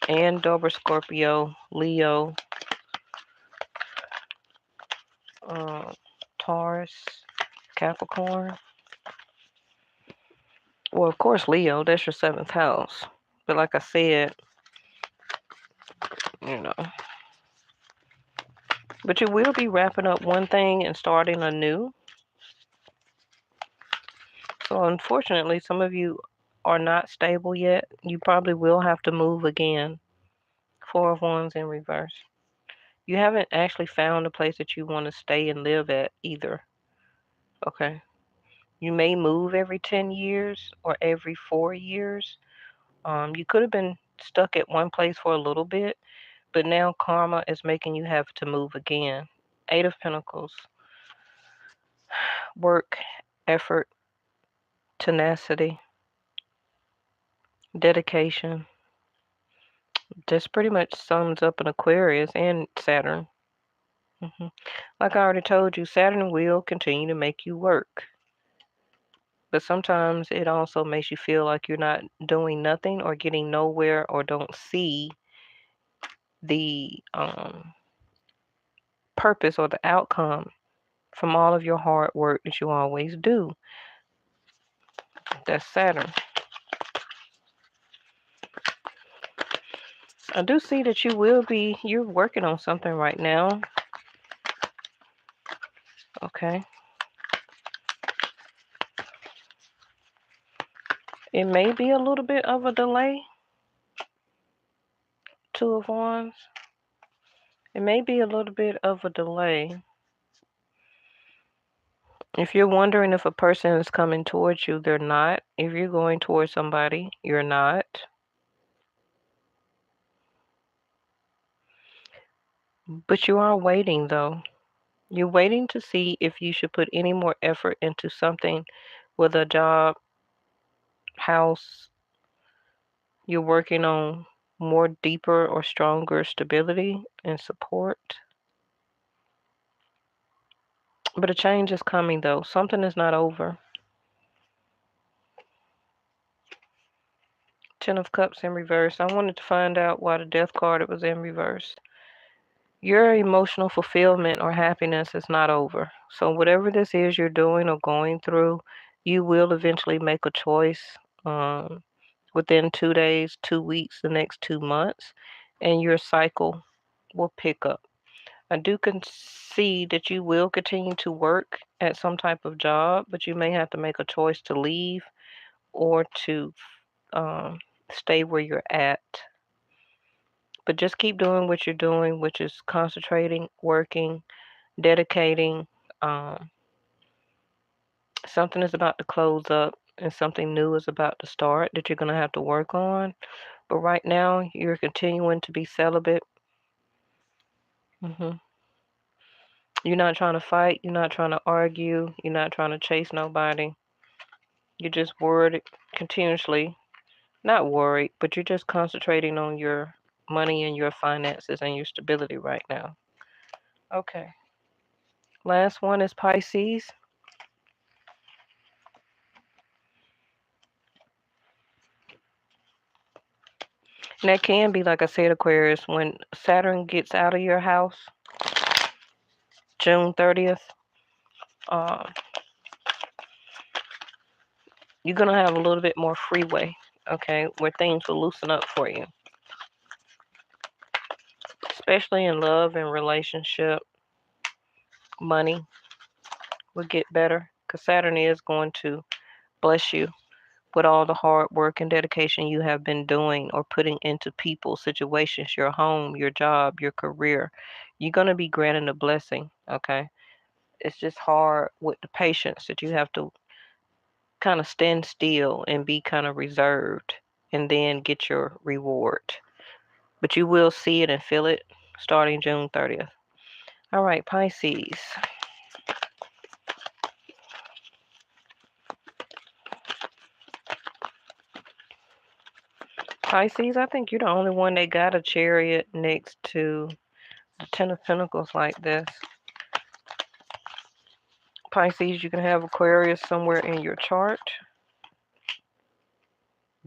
And double Scorpio, Leo, Taurus, Capricorn. Well, of course, Leo, that's your seventh house. But like I said, you know, but you will be wrapping up one thing and starting a new. So unfortunately, some of you are not stable yet. You probably will have to move again. Four of Wands in reverse. You haven't actually found a place that you want to stay and live at either. Okay. You may move every 10 years or every 4 years. You could have been stuck at one place for a little bit, but now karma is making you have to move again. Eight of Pentacles. Work, effort, tenacity, dedication. This pretty much sums up an Aquarius and Saturn. hmm Like I already told you, Saturn will continue to make you work. But sometimes it also makes you feel like you're not doing nothing or getting nowhere or don't see the purpose or the outcome from all of your hard work that you always do. That's Saturn. I do see that you're working on something right now. Okay. It may be a little bit of a delay. Two of Wands. It may be a little bit of a delay. If you're wondering if a person is coming towards you, they're not. If you're going towards somebody, you're not. But you are waiting, though. You're waiting to see if you should put any more effort into something with a job, house. You're working on more deeper or stronger stability and support. But a change is coming, though. Something is not over. Ten of Cups in reverse. I wanted to find out why the Death card was in reverse. Your emotional fulfillment or happiness is not over. So whatever this is you're doing or going through, you will eventually make a choice within 2 days, 2 weeks, the next 2 months, and your cycle will pick up. I do concede that you will continue to work at some type of job, but you may have to make a choice to leave or to um, stay where you're at. But just keep doing what you're doing, which is concentrating, working, dedicating. Um, Something is about to close up and something new is about to start that you're going to have to work on. But right now, you're continuing to be celibate. hmm You're not trying to fight. You're not trying to argue. You're not trying to chase nobody. You're just worried continuously. Not worried, but you're just concentrating on your money and your finances and your stability right now. Okay. Last one is Pisces. And that can be, like I said, Aquarius, when Saturn gets out of your house, June 30th, uh, you're going to have a little bit more freeway, okay, where things will loosen up for you, especially in love and relationship. Money will get better because Saturn is going to bless you with all the hard work and dedication you have been doing or putting into people, situations, your home, your job, your career. You're going to be granted a blessing, okay? It's just hard with the patience that you have to kind of stand still and be kind of reserved and then get your reward. But you will see it and feel it starting June 30th. All right, Pisces. Pisces, I think you're the only one that got a chariot next to the Ten of Pentacles like this. Pisces, you can have Aquarius somewhere in your chart.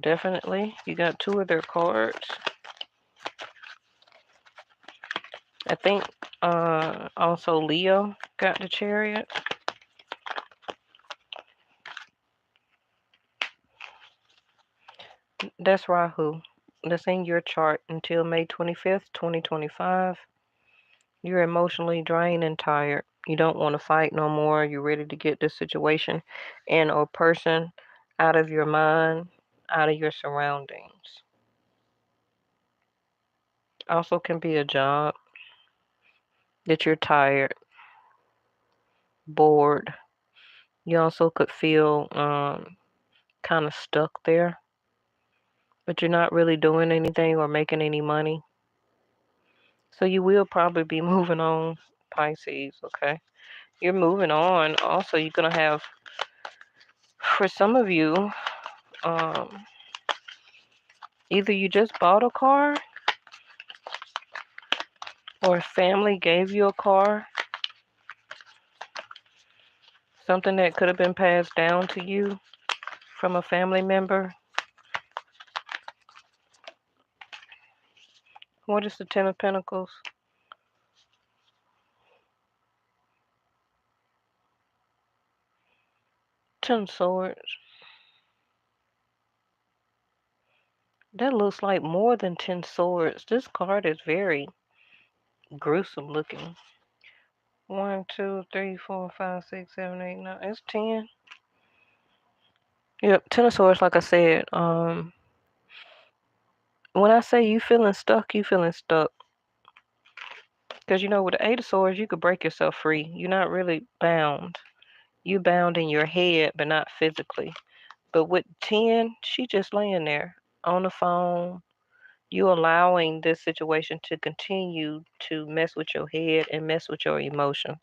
Definitely. You got two of their cards. I think also Leo got the chariot. That's Rahu. That's in your chart until May 25th, 2025. You're emotionally drained and tired. You don't want to fight no more. You're ready to get this situation and or person out of your mind, out of your surroundings. Also can be a job that you're tired, bored. You also could feel kind of stuck there, but you're not really doing anything or making any money. So you will probably be moving on, Pisces, okay? You're moving on. Also, you're going to have, for some of you, um, either you just bought a car or family gave you a car, something that could have been passed down to you from a family member. What is the Ten of Pentacles? Ten of Swords. That looks like more than 10 swords. This card is very gruesome looking. 1, 2, 3, 4, 5, 6, 7, 8, 9. It's 10. Yep, Ten of Swords, like I said. When I say you feeling stuck, you feeling stuck. Because with the Eight of Swords, you could break yourself free. You're not really bound. You bound in your head, but not physically. But with 10, she just laying there on the phone. You allowing this situation to continue to mess with your head and mess with your emotions.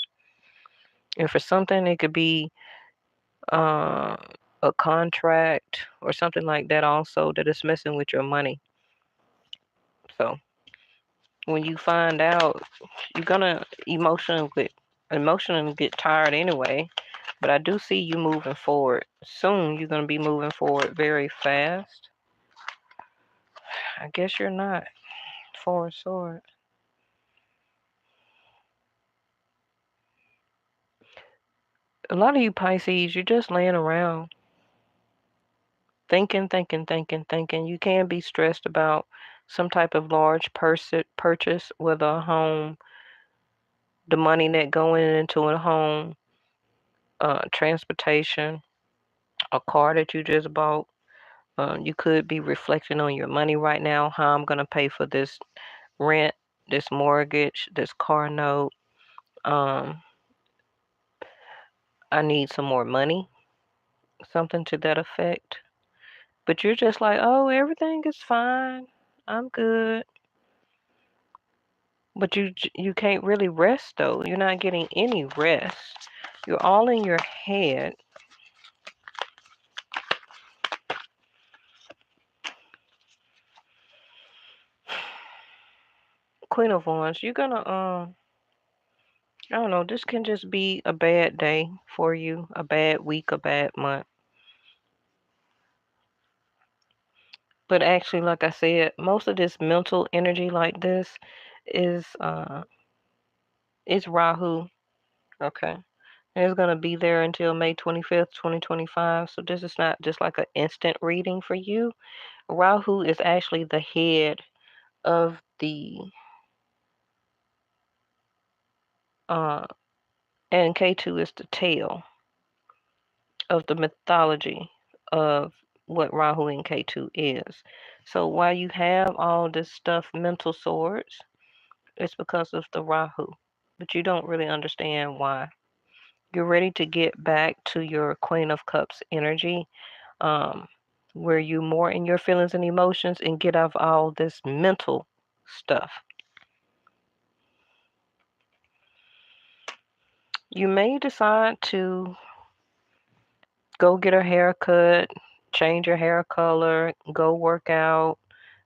And for something, it could be uh, a contract or something like that also that is messing with your money. So when you find out, you're gonna emotionally get tired anyway. But I do see you moving forward. Soon you're gonna be moving forward very fast. I guess you're not. Four of Swords. A lot of you Pisces, you're just laying around thinking, thinking, thinking, thinking. You can be stressed about some type of large purchase, whether a home, the money that going into a home, transportation, a car that you just bought. You could be reflecting on your money right now, how I'm gonna pay for this rent, this mortgage, this car note. Um, I need some more money, something to that effect. But you're just like, oh, everything is fine. I'm good. But you can't really rest though. You're not getting any rest. You're all in your head. Queen of Wands, you're gonna I don't know, this can just be a bad day for you, a bad week, a bad month. But actually, like I said, most of this mental energy like this is Rahu. Okay. And it's gonna be there until May 25th, 2025. So this is not just like an instant reading for you. Rahu is actually the head of the uh and K2 is the tail of the mythology of what Rahu and K2 is. So while you have all this stuff, mental swords, it's because of the Rahu. But you don't really understand why. You're ready to get back to your Queen of Cups energy, um, where you're more in your feelings and emotions and get off all this mental stuff. You may decide to go get a haircut, change your hair color, go work out,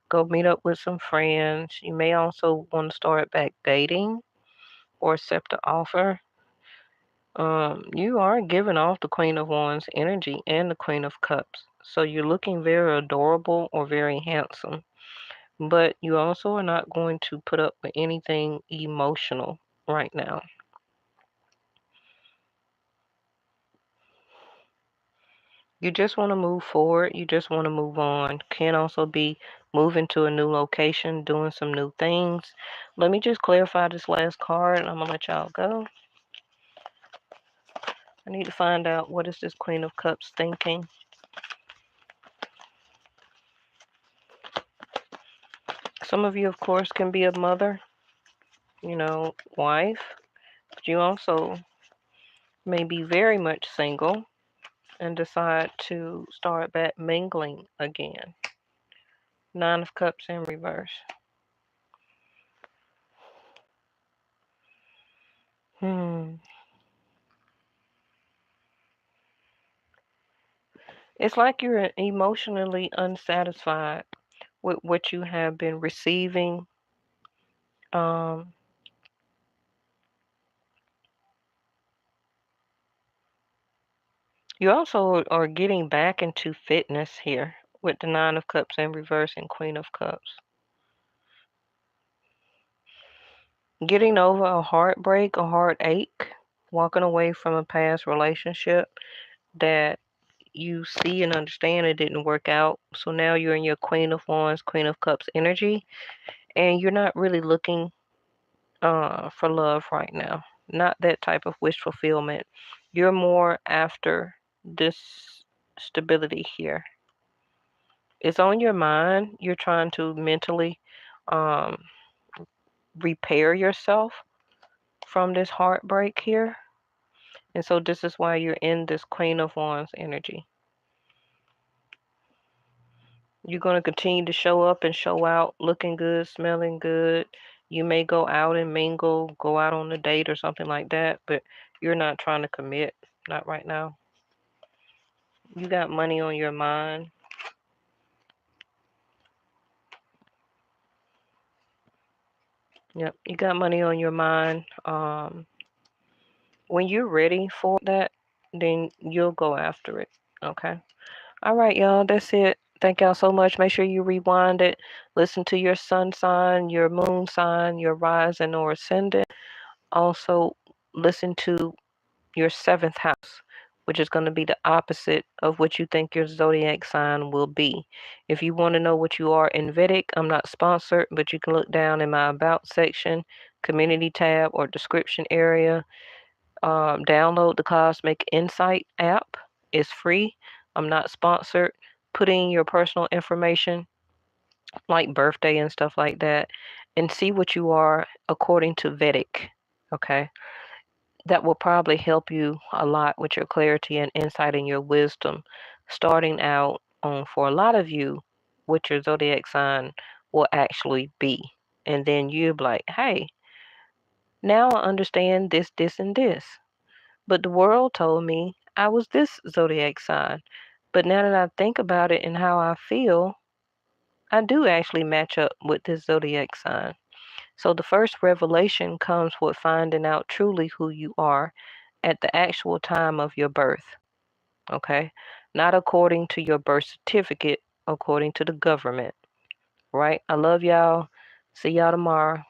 go meet up with some friends. You may also want to start back dating or accept an offer. You are giving off the Queen of Wands energy and the Queen of Cups. So you're looking very adorable or very handsome. But you also are not going to put up with anything emotional right now. You just want to move forward. You just want to move on. Can also be moving to a new location, doing some new things. Let me just clarify this last card and I'm going to let y'all go. I need to find out what is this Queen of Cups thinking. Some of you, of course, can be a mother, wife. But you also may be very much single and decide to start back mingling again. Nine of Cups in reverse. It's like you're emotionally unsatisfied with what you have been receiving. Um, you also are getting back into fitness here with the Nine of Cups in reverse and Queen of Cups. Getting over a heartbreak, a heartache, walking away from a past relationship that you see and understand it didn't work out. So now you're in your Queen of Wands, Queen of Cups energy, and you're not really looking for love right now. Not that type of wish fulfillment. You're more after this stability here. It's on your mind. You're trying to mentally um, repair yourself from this heartbreak here. And so this is why you're in this Queen of Wands energy. You're going to continue to show up and show out looking good, smelling good. You may go out and mingle, go out on a date or something like that, but you're not trying to commit. Not right now. You got money on your mind. Yep, you got money on your mind. When you're ready for that, then you'll go after it. Okay. All right, y'all. That's it. Thank y'all so much. Make sure you rewind it. Listen to your sun sign, your moon sign, your rising or ascendant. Also, listen to your seventh house, which is going to be the opposite of what you think your zodiac sign will be. If you want to know what you are in Vedic, I'm not sponsored, but you can look down in my About section, Community tab, or description area. Download the Cosmic Insight app. It's free. I'm not sponsored. Put in your personal information, like birthday and stuff like that, and see what you are according to Vedic. Okay? That will probably help you a lot with your clarity and insight and your wisdom, starting out on, for a lot of you, what your zodiac sign will actually be. And then you'll be like, hey, now I understand this, this, and this. But the world told me I was this zodiac sign. But now that I think about it and how I feel, I do actually match up with this zodiac sign. So the first revelation comes with finding out truly who you are at the actual time of your birth. Okay? Not according to your birth certificate, according to the government. Right? I love y'all. See y'all tomorrow.